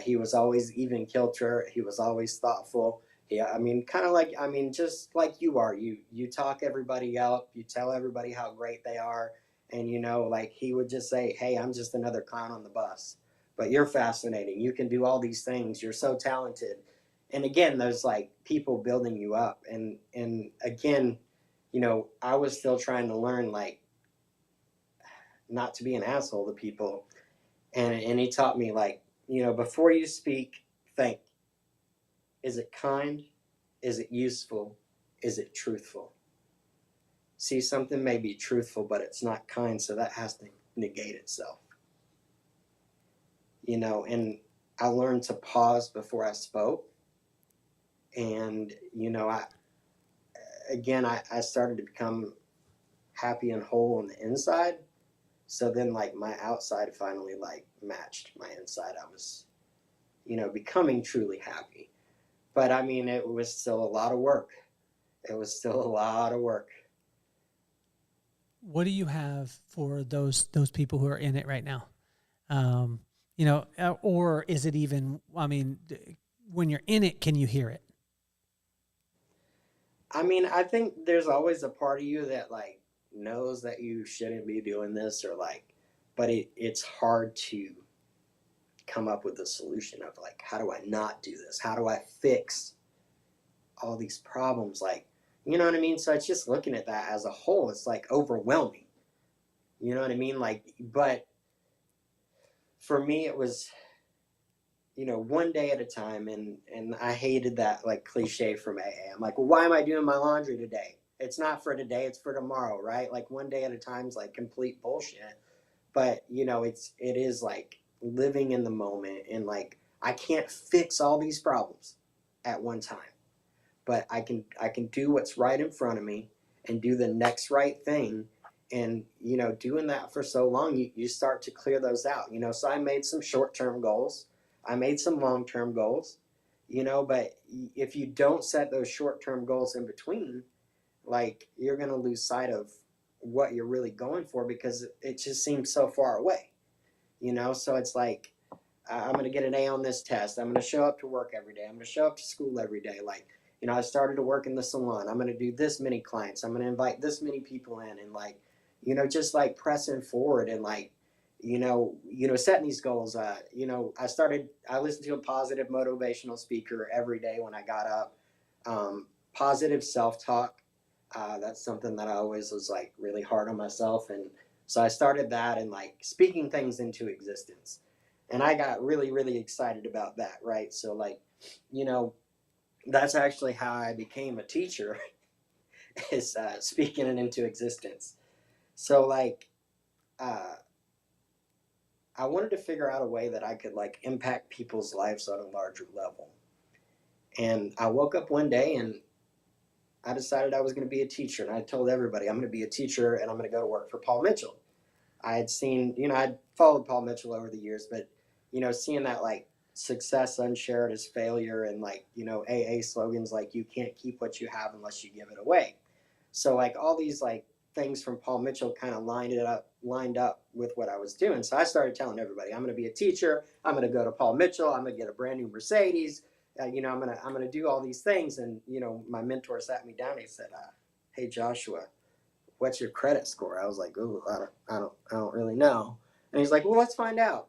He was always even kilter. He was always thoughtful. Yeah, I mean, kind of like, I mean, just like you are. You talk everybody up. You tell everybody how great they are, and like he would just say, "Hey, I'm just another clown on the bus, but you're fascinating. You can do all these things. You're so talented." And again, there's like people building you up, and again, I was still trying to learn like not to be an asshole to people, and he taught me like, before you speak, think. Is it kind? Is it useful? Is it truthful? See, something may be truthful, but it's not kind, so that has to negate itself. And I learned to pause before I spoke. And, I started to become happy and whole on the inside. So then, like, my outside finally, like, matched my inside. I was, becoming truly happy. But I mean, it was still a lot of work. It was still a lot of work. What do you have for those people who are in it right now? Or is it even? I mean, when you're in it, can you hear it? I mean, I think there's always a part of you that like knows that you shouldn't be doing this, or like, but it's hard to come up with a solution of like, how do I not do this? How do I fix all these problems? Like, you know what I mean? So it's just looking at that as a whole. It's like overwhelming. You know what I mean? Like, but for me, it was, one day at a time. And I hated that like cliche from AA. I'm like, well, why am I doing my laundry today? It's not for today, it's for tomorrow, right? Like one day at a time is like complete bullshit. But it is like living in the moment, and like I can't fix all these problems at one time. But I can do what's right in front of me and do the next right thing. And doing that for so long, you start to clear those out. So I made some short-term goals, I made some long-term goals, but if you don't set those short-term goals in between, like you're going to lose sight of what you're really going for, because it just seems so far away. So it's like, I'm going to get an A on this test. I'm going to show up to work every day. I'm going to show up to school every day. Like, I started to work in the salon. I'm going to do this many clients. I'm going to invite this many people in, and like, just like pressing forward, and like, setting these goals. I listened to a positive motivational speaker every day when I got up. Positive self-talk. That's something that I always was like really hard on myself. And so I started that, and like speaking things into existence. And I got really, really excited about that, right? So like, you know, that's actually how I became a teacher is speaking it into existence. So like, uh, I wanted to figure out a way that I could like impact people's lives on a larger level. And I woke up one day and I decided I was going to be a teacher. And I told everybody I'm going to be a teacher and I'm going to go to work for Paul Mitchell. I had seen, I'd followed Paul Mitchell over the years, but, seeing that like success unshared is failure, and like, AA slogans like you can't keep what you have unless you give it away. So like all these like things from Paul Mitchell kind of lined up with what I was doing. So I started telling everybody, I'm going to be a teacher. I'm going to go to Paul Mitchell. I'm going to get a brand new Mercedes. I'm going to do all these things. And, my mentor sat me down and he said, hey, Joshua, what's your credit score? I was like, ooh, I don't really know. And he's like, well, let's find out.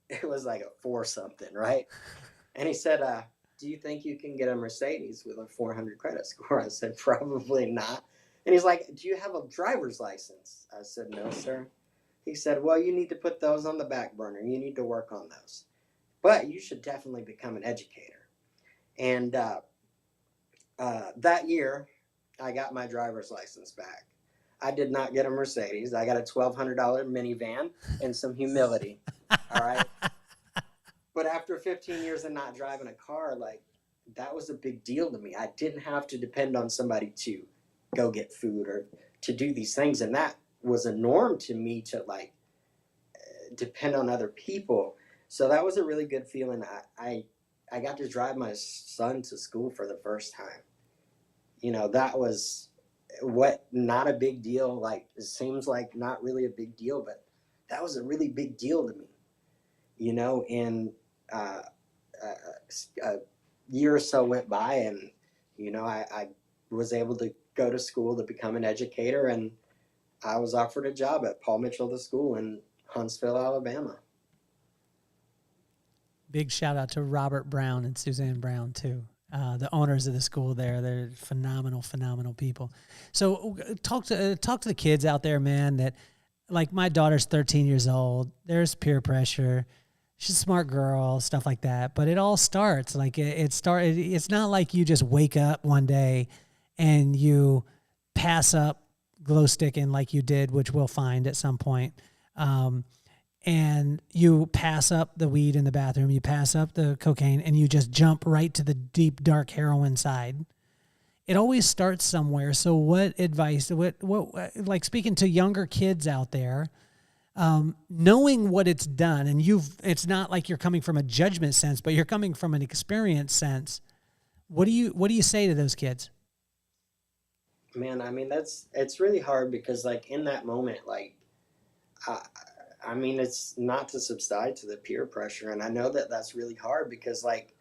It was like a 4 something, right? And he said, do you think you can get a Mercedes with a 400 credit score? I said, probably not. And he's like, do you have a driver's license? I said, no, sir. He said, well, you need to put those on the back burner. You need to work on those. but you should definitely become an educator. And that year, I got my driver's license back. I did not get a Mercedes. I got a $1,200 minivan and some humility. All right. But after 15 years of not driving a car, like, that was a big deal to me. I didn't have to depend on somebody to go get food or to do these things. And that was a norm to me, to like depend on other people. So that was a really good feeling. I got to drive my son to school for the first time. That was what, not a big deal. Like, it seems like not really a big deal, but that was a really big deal to me. And uh, a year or so went by, and I was able to go to school to become an educator, and I was offered a job at Paul Mitchell the school in Huntsville, Alabama. Big shout out to Robert Brown and Suzanne Brown too. The owners of the school there. They're phenomenal, phenomenal people. So talk to the kids out there, man, that, like, my daughter's 13 years old. There's peer pressure. She's a smart girl, stuff like that. But it all starts like it's not like you just wake up one day and you pass up glow sticking like you did, which we'll find at some point. And you pass up the weed in the bathroom, you pass up the cocaine, and you just jump right to the deep, dark heroin side. It always starts somewhere. So what advice, what like, speaking to younger kids out there, knowing what it's done, and it's not like you're coming from a judgment sense, but you're coming from an experience sense. What do you say to those kids? Man, I mean, it's really hard because, like, in that moment, like, I mean, it's not to subside to the peer pressure. And I know that that's really hard because, like,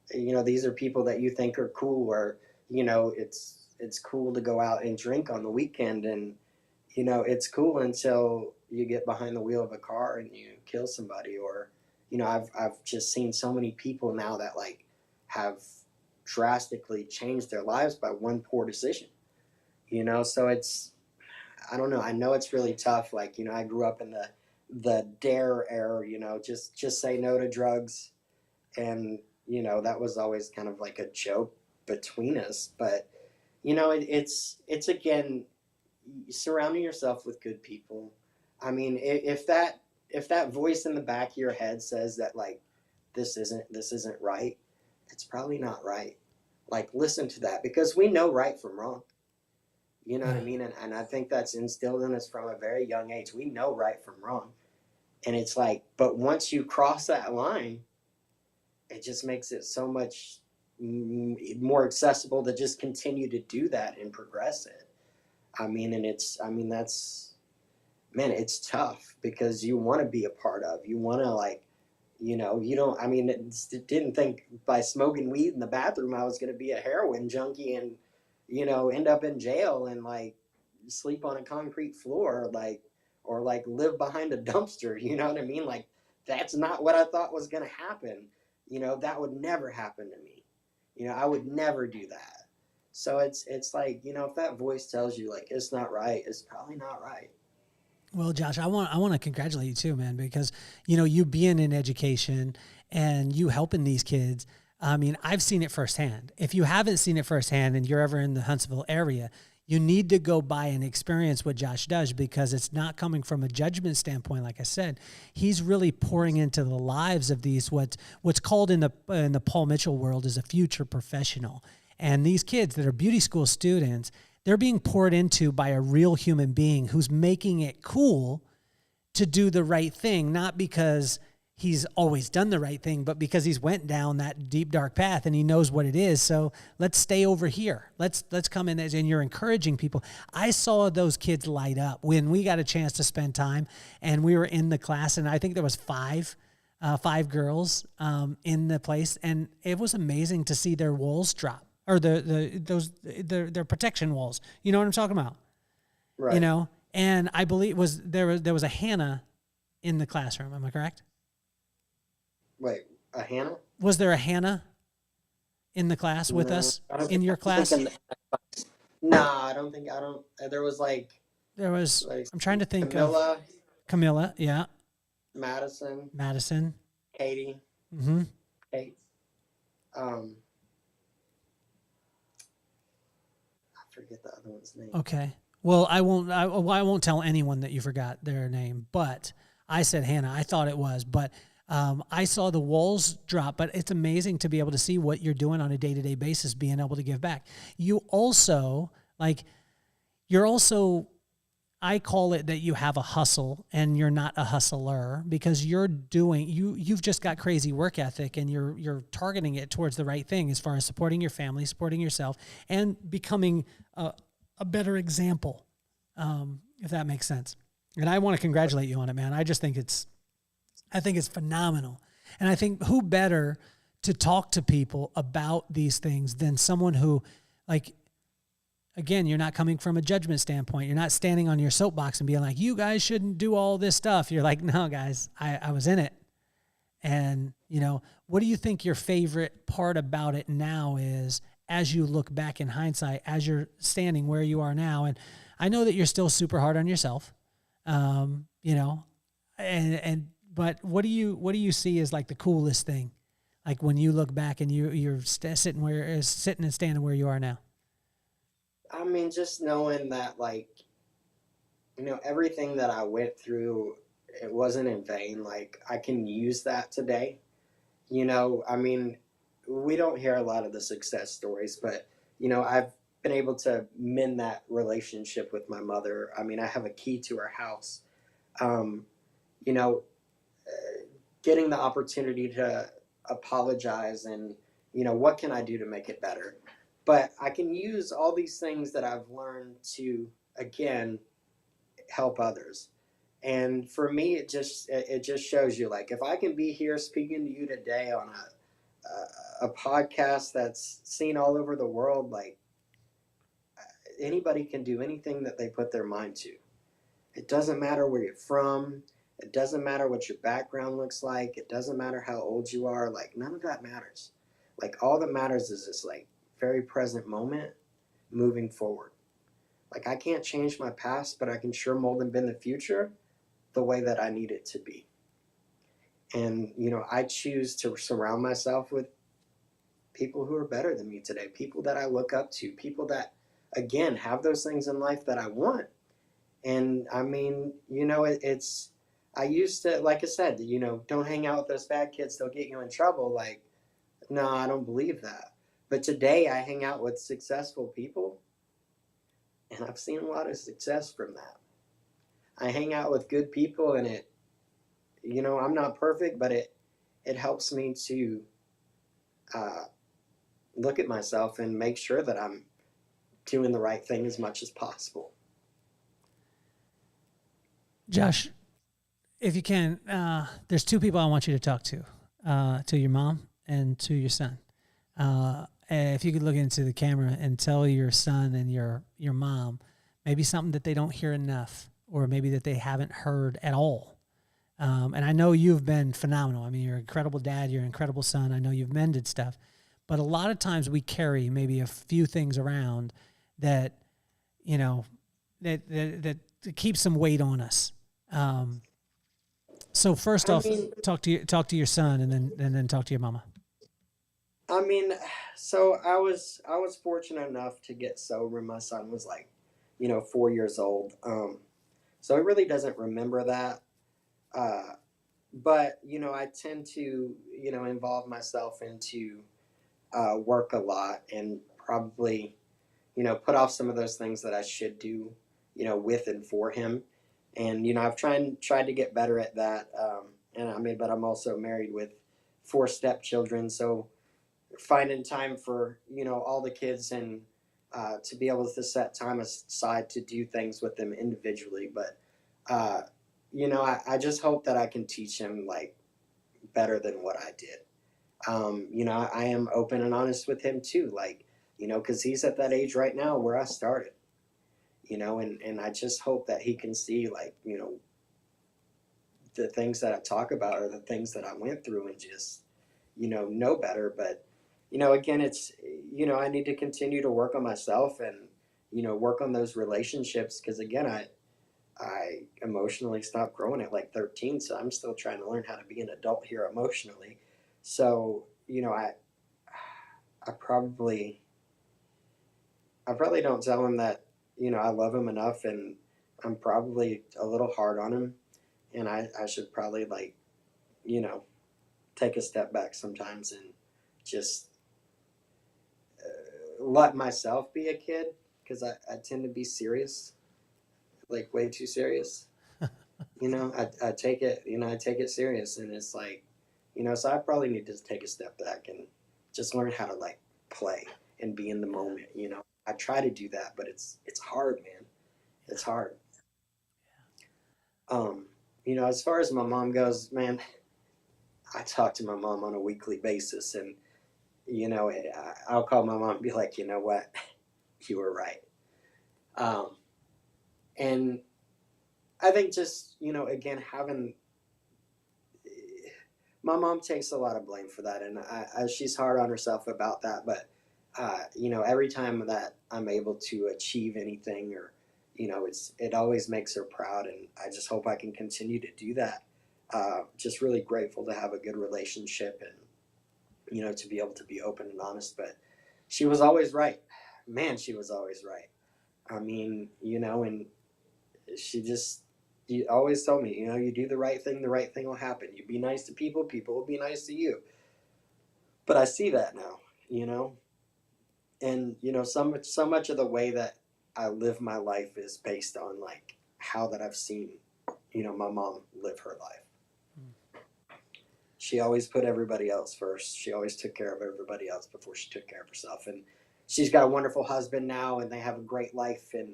these are people that you think are cool, or, it's cool to go out and drink on the weekend. And, it's cool until you get behind the wheel of a car and you kill somebody. Or, I've just seen so many people now that, like, have drastically changed their lives by one poor decision, so I don't know. I know it's really tough. Like, I grew up in the dare era, just say no to drugs. And, that was always kind of like a joke between us. But, it's again, surrounding yourself with good people. I mean, if that voice in the back of your head says that, like, this isn't right, it's probably not right. Like, listen to that, because we know right from wrong. You know what I mean? And I think that's instilled in us from a very young age. We know right from wrong. And it's like, but once you cross that line, it just makes it so much more accessible to just continue to do that and progress it. I mean, that's, man, it's tough because you want to be a part of, you want to, like, you don't, I mean, didn't think by smoking weed in the bathroom I was going to be a heroin junkie and, end up in jail and, like, sleep on a concrete floor, like, or, like, live behind a dumpster. You know what I mean? Like, that's not what I thought was going to happen. That would never happen to me. I would never do that. So it's like, if that voice tells you, like, it's not right, it's probably not right. Well, Josh, I want to congratulate you too, man, because, you being in education and you helping these kids. I mean, I've seen it firsthand. If you haven't seen it firsthand and you're ever in the Huntsville area, you need to go by and experience what Josh does, because it's not coming from a judgment standpoint. Like I said, he's really pouring into the lives of these, what's called in the Paul Mitchell world is a future professional. And these kids that are beauty school students, they're being poured into by a real human being who's making it cool to do the right thing, not because he's always done the right thing, but because he's went down that deep, dark path and he knows what it is. So let's stay over here. Let's come in, and you're encouraging people. I saw those kids light up when we got a chance to spend time, and we were in the class, and I think there was five girls in the place, and it was amazing to see their walls drop, or their protection walls. You know what I'm talking about? Right. And I believe there was a Hannah in the classroom. Am I correct? Wait, a Hannah? Was there a Hannah in the class with No, us, I don't in think. your class? No, I don't think. I don't. There was There was, like I'm trying to think of Camilla, Camilla. Yeah. Madison, Madison. Katie. Mm-hmm. Kate. Um, I forget the other one's name. Okay. Well, I won't. I won't tell anyone that you forgot their name. But I said Hannah. I thought it was, but I saw the walls drop. But it's amazing to be able to see what you're doing on a day-to-day basis, being able to give back. You also like. You're also. I call it that you have a hustle and you're not a hustler because you've just got crazy work ethic and you're targeting it towards the right thing as far as supporting your family, supporting yourself, and becoming a better example, if that makes sense. And I want to congratulate you on it, man. I think it's phenomenal. And I think who better to talk to people about these things than someone who, like, again, you're not coming from a judgment standpoint. You're not standing on your soapbox and being like, you guys shouldn't do all this stuff. You're like, no, guys, I was in it. And, what do you think your favorite part about it now is as you look back in hindsight, as you're standing where you are now? And I know that you're still super hard on yourself, but what do you see as like the coolest thing? Like when you look back and you're sitting and standing where you are now? I mean, just knowing that, like, everything that I went through, it wasn't in vain. Like, I can use that today. I mean, we don't hear a lot of the success stories, but, I've been able to mend that relationship with my mother. I mean, I have a key to her house. Um, you know, Getting the opportunity to apologize and, what can I do to make it better? But I can use all these things that I've learned to, again, help others. And for me, it just shows you, like, if I can be here speaking to you today on a podcast that's seen all over the world, like, anybody can do anything that they put their mind to. It doesn't matter where you're from. It doesn't matter what your background looks like. It doesn't matter how old you are. Like, none of that matters. Like, all that matters is this, like, very present moment moving forward. Like, I can't change my past, but I can sure mold and bend the future the way that I need it to be. And, I choose to surround myself with people who are better than me today, people that I look up to, people that, again, have those things in life that I want. And I mean, I used to, like I said, don't hang out with those bad kids, they'll get you in trouble. Like, no, I don't believe that. But today I hang out with successful people and I've seen a lot of success from that. I hang out with good people and I'm not perfect, but it helps me to uh, look at myself and make sure that I'm doing the right thing as much as possible. Josh, if you can, there's two people I want you to talk to your mom and to your son. If you could look into the camera and tell your son and your mom maybe something that they don't hear enough, or maybe that they haven't heard at all. And I know you've been phenomenal. I mean, you're an incredible dad. You're an incredible son. I know you've mended stuff. But a lot of times we carry maybe a few things around that, that keeps some weight on us. So first I off, mean, talk to your son, and then talk to your mama. I mean, so I was fortunate enough to get sober. My son was like, 4 years old. So he really doesn't remember that. Uh, but I tend to involve myself into work a lot and probably put off some of those things that I should do with and for him. And I've tried to get better at that. And I mean, but I'm also married with four stepchildren, so finding time for all the kids and to be able to set time aside to do things with them individually. But uh, I just hope that I can teach him, like, better than what I did. I am open and honest with him too, like, because he's at that age right now where I started. And I just hope that he can see, like, the things that I talk about are the things that I went through and just know better. But again, it's I need to continue to work on myself and work on those relationships, because again, I emotionally stopped growing at like 13, so I'm still trying to learn how to be an adult here emotionally. So, I probably, I probably don't tell him that, I love him enough, and I'm probably a little hard on him, and I should probably like, you know, take a step back sometimes and just let myself be a kid, because I tend to be serious, like way too serious. I take it, I take it serious, and it's like, so I probably need to take a step back and just learn how to like play and be in the moment. I try to do that, but it's hard, man. It's hard. Um, as far as my mom goes, man, I talk to my mom on a weekly basis, and I'll call my mom and be like, you know what, you were right. Um, and I think just again, having my mom takes a lot of blame for that, and she's hard on herself about that. But every time that I'm able to achieve anything, or it always makes her proud, and I just hope I can continue to do that. Just really grateful to have a good relationship, and to be able to be open and honest. But she was always right, man. She was always right. I mean, and she just you always told me, you do the right thing will happen. You be nice to people, people will be nice to you. But I see that now, you know, and so much of the way that I live my life is based on like how that I've seen, my mom live her life. She always put everybody else first. She always took care of everybody else before she took care of herself. And she's got a wonderful husband now, and they have a great life. And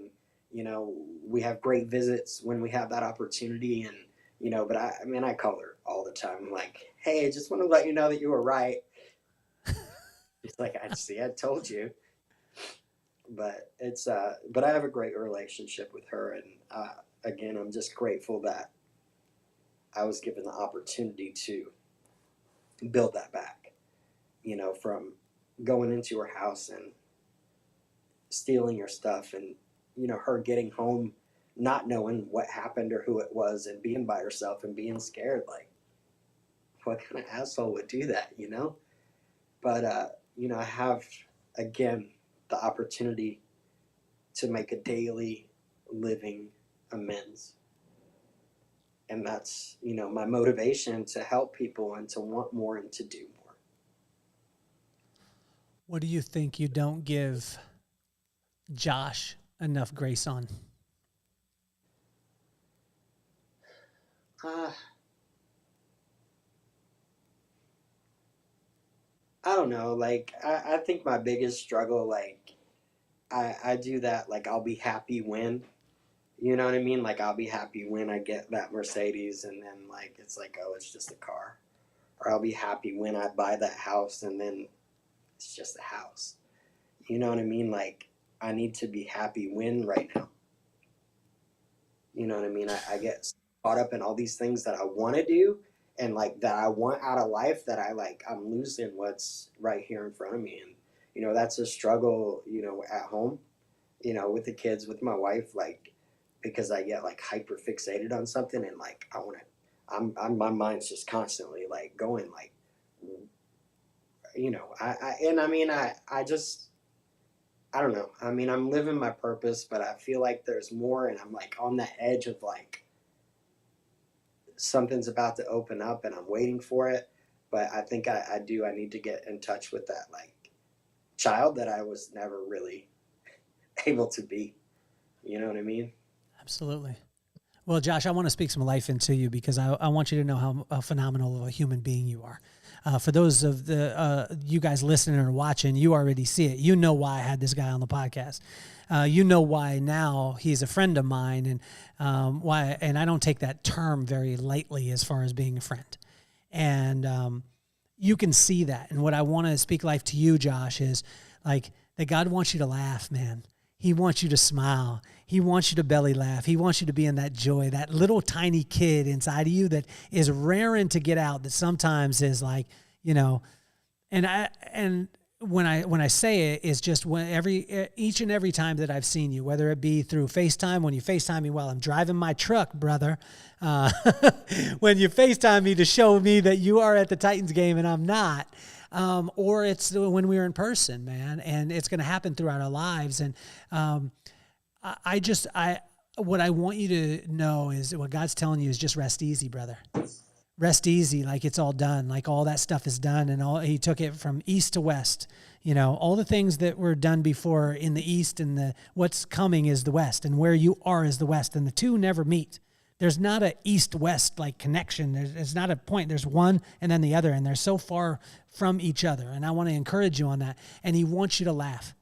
we have great visits when we have that opportunity. And but I mean, I call her all the time. I'm like, hey, I just want to let you know that you were right. It's like, I told you. But but I have a great relationship with her, and again, I'm just grateful that I was given the opportunity to build that back. From going into her house and stealing her stuff, and her getting home not knowing what happened or who it was, and being by herself and being scared. Like, what kind of asshole would do that? But I have, again, the opportunity to make a daily living amends, and that's my motivation to help people and to want more and to do more. What do you think you don't give Josh enough grace on? I don't know. Like, I think my biggest struggle, like, I do that. Like, I'll be happy when, you know what I mean? Like, I'll be happy when I get that Mercedes, and then, like, it's like, oh, it's just a car. Or I'll be happy when I buy that house, and then it's just a house. You know what I mean? Like, I need to be happy when right now. You know what I mean? I get caught up in all these things that I want to do, and like that I want out of life, that I'm losing what's right here in front of me. And that's a struggle, at home, with the kids, with my wife, like, because I get like hyper fixated on something, and like I want to, my mind's just constantly like going like, I just, I don't know. I mean, I'm living my purpose, but I feel like there's more, and I'm like on the edge of like something's about to open up, and I'm waiting for it. But I think I need to get in touch with that like child that I was never really able to be. You know what I mean? Absolutely. Well, Josh, I want to speak some life into you, because I want you to know how phenomenal of a human being you are. For those of the you guys listening or watching, you already see it. You know why I had this guy on the podcast. You know why now he's a friend of mine, and why. And I don't take that term very lightly as far as being a friend. And you can see that. And what I want to speak life to you, Josh, is like that God wants you to laugh, man. He wants you to smile. He wants you to belly laugh. He wants you to be in that joy, that little tiny kid inside of you that is raring to get out, that sometimes is like, and when I say it is just each and every time that I've seen you, whether it be through FaceTime, when you FaceTime me while I'm driving my truck, brother, when you FaceTime me to show me that you are at the Titans game and I'm not, or it's when we're in person, man, and it's going to happen throughout our lives. And what I want you to know is what God's telling you is just rest easy, brother. Rest easy, like it's all done, like all that stuff is done, and he took it from east to west. All the things that were done before in the east, and what's coming is the west, and where you are is the west, and the two never meet. There's not a east-west like connection. There's not a point. There's one and then the other, and they're so far from each other. And I want to encourage you on that. And he wants you to laugh,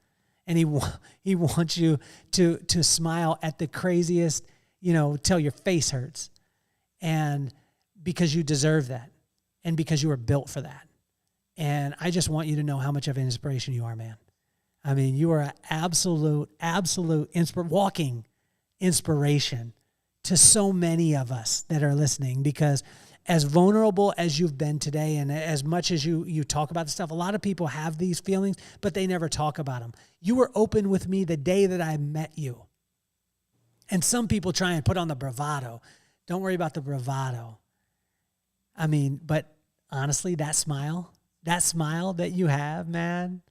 and he wants you to smile at the craziest, till your face hurts, and because you deserve that and because you were built for that. And I just want you to know how much of an inspiration you are, man. I mean, you are an absolute walking inspiration to so many of us that are listening, because as vulnerable as you've been today, and as much as you talk about the stuff, a lot of people have these feelings, but they never talk about them. You were open with me the day that I met you. And some people try and put on the bravado. Don't worry about the bravado. I mean, but honestly, that smile that you have, man,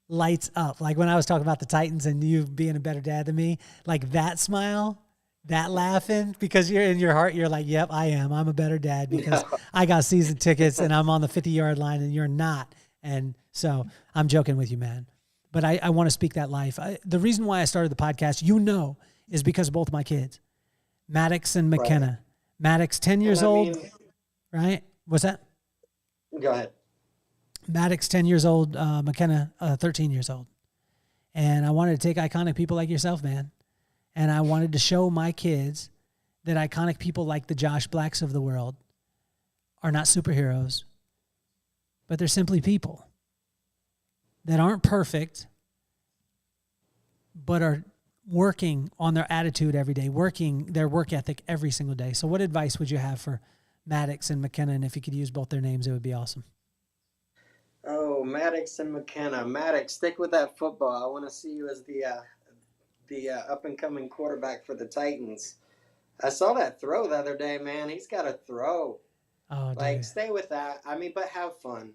lights up. Like when I was talking about the Titans and you being a better dad than me, like that smile, that laughing, because you're in your heart, you're like, yep, I am. I'm a better dad because I got season tickets and I'm on the 50-yard line and you're not. And so I'm joking with you, man. But I want to speak that life. The reason why I started the podcast, is because of both my kids, Maddox and McKenna. Right. Maddox, 10 years old. Right? What's that? Go ahead. Maddox, 10 years old. McKenna, 13 years old. And I wanted to take iconic people like yourself, man. And I wanted to show my kids that iconic people like the Josh Blacks of the world are not superheroes, but they're simply people that aren't perfect, but are working on their attitude every day, working their work ethic every single day. So what advice would you have for Maddox and McKenna? And if you could use both their names, it would be awesome. Oh, Maddox and McKenna. Maddox, stick with that football. I want to see you as the up-and-coming quarterback for the Titans. I saw that throw the other day, man. He's got to throw. Oh, dude. Stay with that. I mean, but have fun.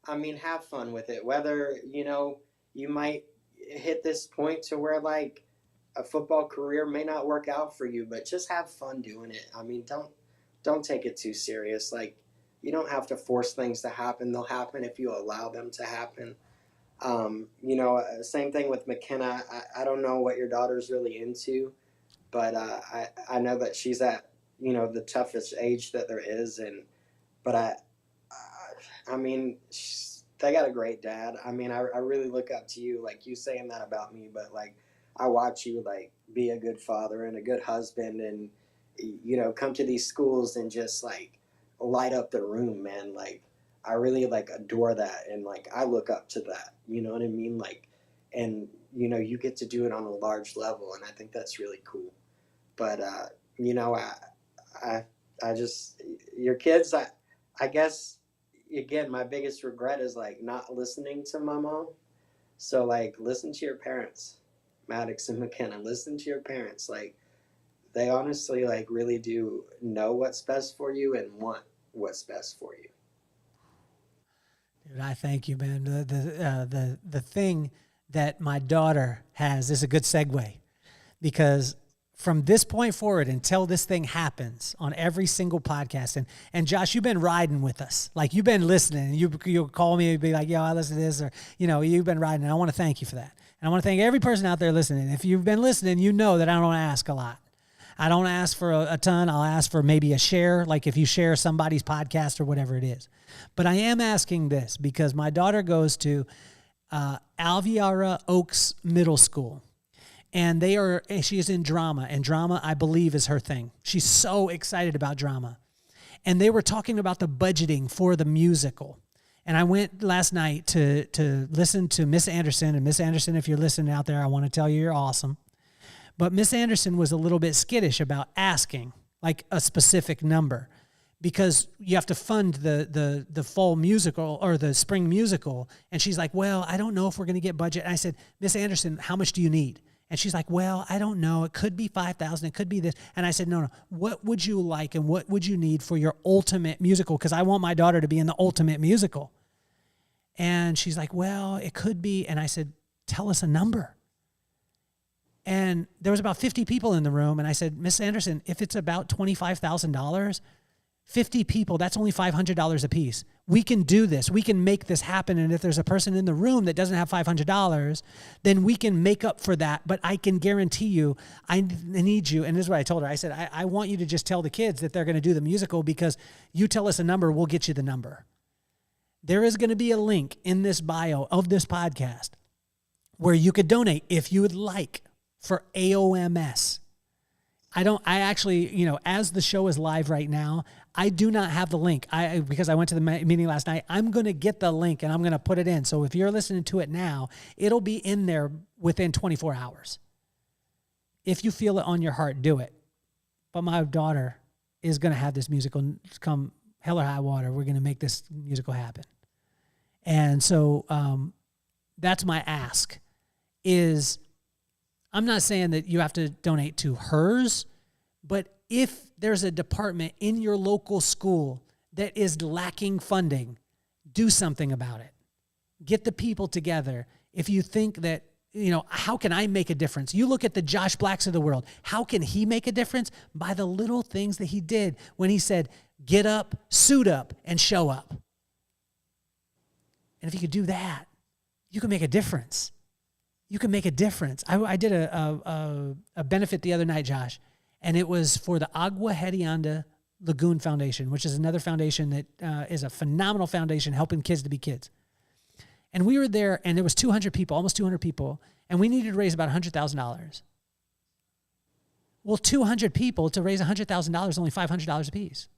Have fun with it. Whether, you might hit this point to where, like, a football career may not work out for you, but just have fun doing it. I mean, don't take it too serious. Like, you don't have to force things to happen. They'll happen if you allow them to happen. Same thing with McKenna. I don't know what your daughter's really into, but I know that she's at, the toughest age that there is. But they got a great dad. I mean, I really look up to you, like you saying that about me, but like, I watch you like be a good father and a good husband and, come to these schools and just like light up the room, man. Like, I really like adore that. And like, I look up to that, you know what I mean? Like, and you get to do it on a large level. And I think that's really cool. But, I just, your kids, I guess, again, my biggest regret is like not listening to my mom. So like, listen to your parents, Maddox and McKenna, listen to your parents. Like, they honestly like really do know what's best for you and want what's best for you. Dude, I thank you, man. The thing that my daughter has is a good segue, because from this point forward until this thing happens on every single podcast, and Josh, you've been riding with us. Like, you've been listening, and you'll call me and be like, yo, I listen to this, or, you've been riding, and I want to thank you for that. And I want to thank every person out there listening. If you've been listening, you know that I don't ask a lot. I don't ask for a ton. I'll ask for maybe a share, like if you share somebody's podcast or whatever it is. But I am asking this because my daughter goes to Alviara Oaks Middle School. And she is in drama, and drama, I believe, is her thing. She's so excited about drama. And they were talking about the budgeting for the musical. And I went last night to listen to Miss Anderson. And Miss Anderson, if you're listening out there, I want to tell you you're awesome. But Miss Anderson was a little bit skittish about asking like a specific number, because you have to fund the fall musical or the spring musical. And she's like, well, I don't know if we're going to get budget. And I said, Miss Anderson, how much do you need? And she's like, well, I don't know. It could be 5,000. It could be this. And I said, no. What would you like and what would you need for your ultimate musical? Because I want my daughter to be in the ultimate musical. And she's like, well, it could be. And I said, tell us a number. And there was about 50 people in the room. And I said, Miss Anderson, if it's about $25,000, 50 people, that's only $500 a piece. We can do this. We can make this happen. And if there's a person in the room that doesn't have $500, then we can make up for that. But I can guarantee you, I need you. And this is what I told her. I said, I want you to just tell the kids that they're going to do the musical, because you tell us a number, we'll get you the number. There is going to be a link in this bio of this podcast where you could donate if you would like for AOMS. I actually, as the show is live right now, I do not have the link. Because I went to the meeting last night. I'm going to get the link and I'm going to put it in. So if you're listening to it now, it'll be in there within 24 hours. If you feel it on your heart, do it. But my daughter is going to have this musical come hell or high water. We're going to make this musical happen. And so that's my ask is, I'm not saying that you have to donate to hers, but if there's a department in your local school that is lacking funding, do something about it. Get the people together. If you think that, how can I make a difference? You look at the Josh Blacks of the world. How can he make a difference? By the little things that he did when he said, get up, suit up, and show up. And if you could do that, you can make a difference. You can make a difference. I did a benefit the other night, Josh, and it was for the Agua Hedionda Lagoon Foundation, which is another foundation that is a phenomenal foundation helping kids to be kids. And we were there, and there was 200 people, almost 200 people, and we needed to raise about $100,000. Well, 200 people to raise $100,000 is only $500 a piece.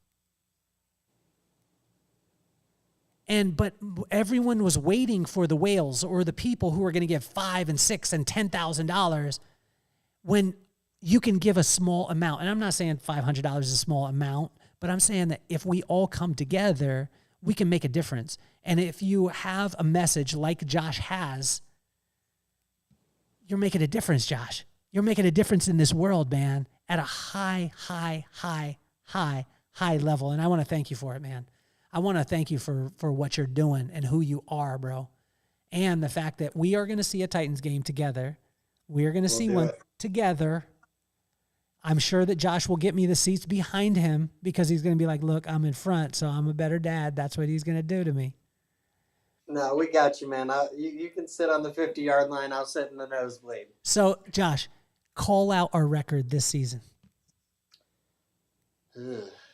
But everyone was waiting for the whales or the people who were going to give $5,000 and $6,000 and $10,000 when you can give a small amount. And I'm not saying $500 is a small amount, but I'm saying that if we all come together, we can make a difference. And if you have a message like Josh has, you're making a difference, Josh. You're making a difference in this world, man, at a high level. And I want to thank you for it, man. I want to thank you for what you're doing and who you are, bro. And the fact that we are going to see a Titans game together. We are going to see one together. I'm sure that Josh will get me the seats behind him because he's going to be like, look, I'm in front, so I'm a better dad. That's what he's going to do to me. No, we got you, man. You can sit on the 50-yard line. I'll sit in the nosebleed. So, Josh, call out our record this season.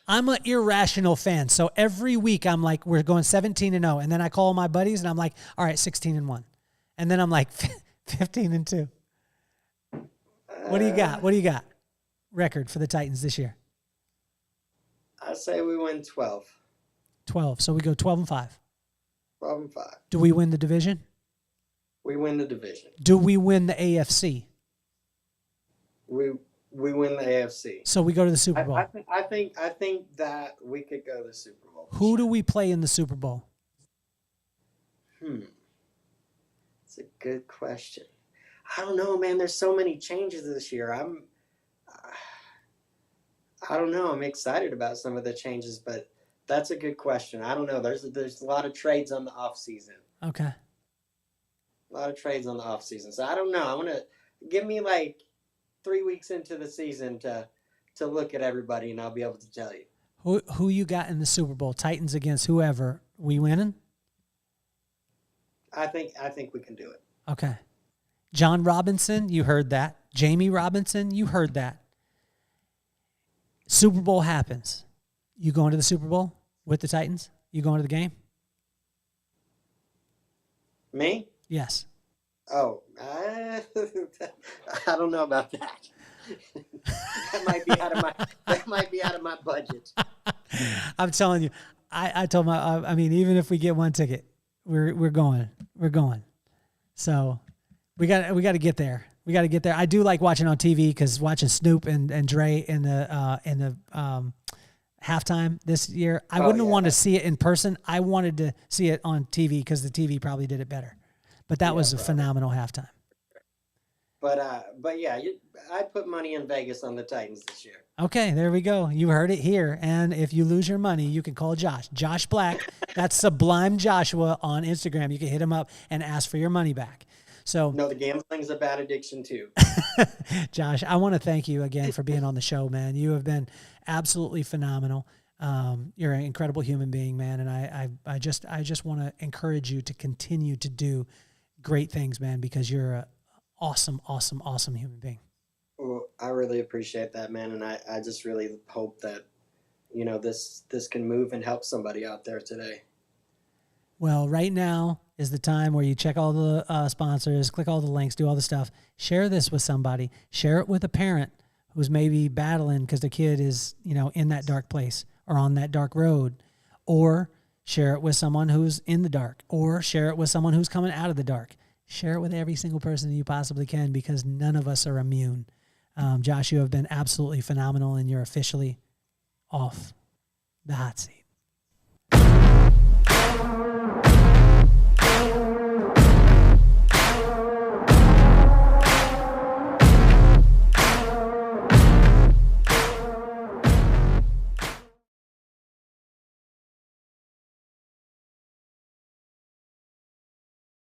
I'm an irrational fan. So every week I'm like, we're going 17-0. And then I call my buddies and I'm like, all right, 16-1. And then I'm like 15-2. What do you got? What do you got? Record for the Titans this year? I say we win 12. 12. So we go 12-5. 12-5. Do we win the division? We win the division. Do we win the AFC? We win the AFC. So we go to the Super Bowl. I think that we could go to the Super Bowl. Who do we play in the Super Bowl? It's a good question. I don't know, man. There's so many changes this year. I don't know. I'm excited about some of the changes, but that's a good question. I don't know. There's a lot of trades on the off season. Okay. A lot of trades on the off season. So I don't know. I want to give me like 3 weeks into the season to look at everybody, and I'll be able to tell you. Who you got in the Super Bowl? Titans against whoever. We winning? I think we can do it. Okay. John Robinson, you heard that. Jamie Robinson, you heard that. Super Bowl happens. You going to the Super Bowl with the Titans? You going to the game? Me? Yes. Oh, I don't know about that. That might be out of my budget. I'm telling you, I told even if we get one ticket, we're going. So we got to get there. We got to get there. I do like watching on TV because watching Snoop and Dre in the halftime this year. I Oh, wouldn't yeah. want to see it in person. I wanted to see it on TV because the TV probably did it better. But that Yeah, was a probably. phenomenal halftime. But yeah, I put money in Vegas on the Titans this year. Okay, there we go. You heard it here. And if you lose your money, you can call Josh. Josh Black. That's Sublime Joshua on Instagram. You can hit him up and ask for your money back. So, No, the gambling's a bad addiction too. Josh, I want to thank you again for being on the show, man. You have been absolutely phenomenal. You're an incredible human being, man. And I just want to encourage you to continue to do great things, man, because you're a awesome, awesome, awesome human being. Well, I really appreciate that, man, and I just really hope that this can move and help somebody out there today. Well, right now is the time where you check all the sponsors, click all the links, do all the stuff. Share this with somebody. Share it with a parent who's maybe battling because the kid is, in that dark place or on that dark road. Or share it with someone who's in the dark. Or share it with someone who's coming out of the dark. Share it with every single person you possibly can because none of us are immune. Josh, you have been absolutely phenomenal, and you're officially off the hot seat.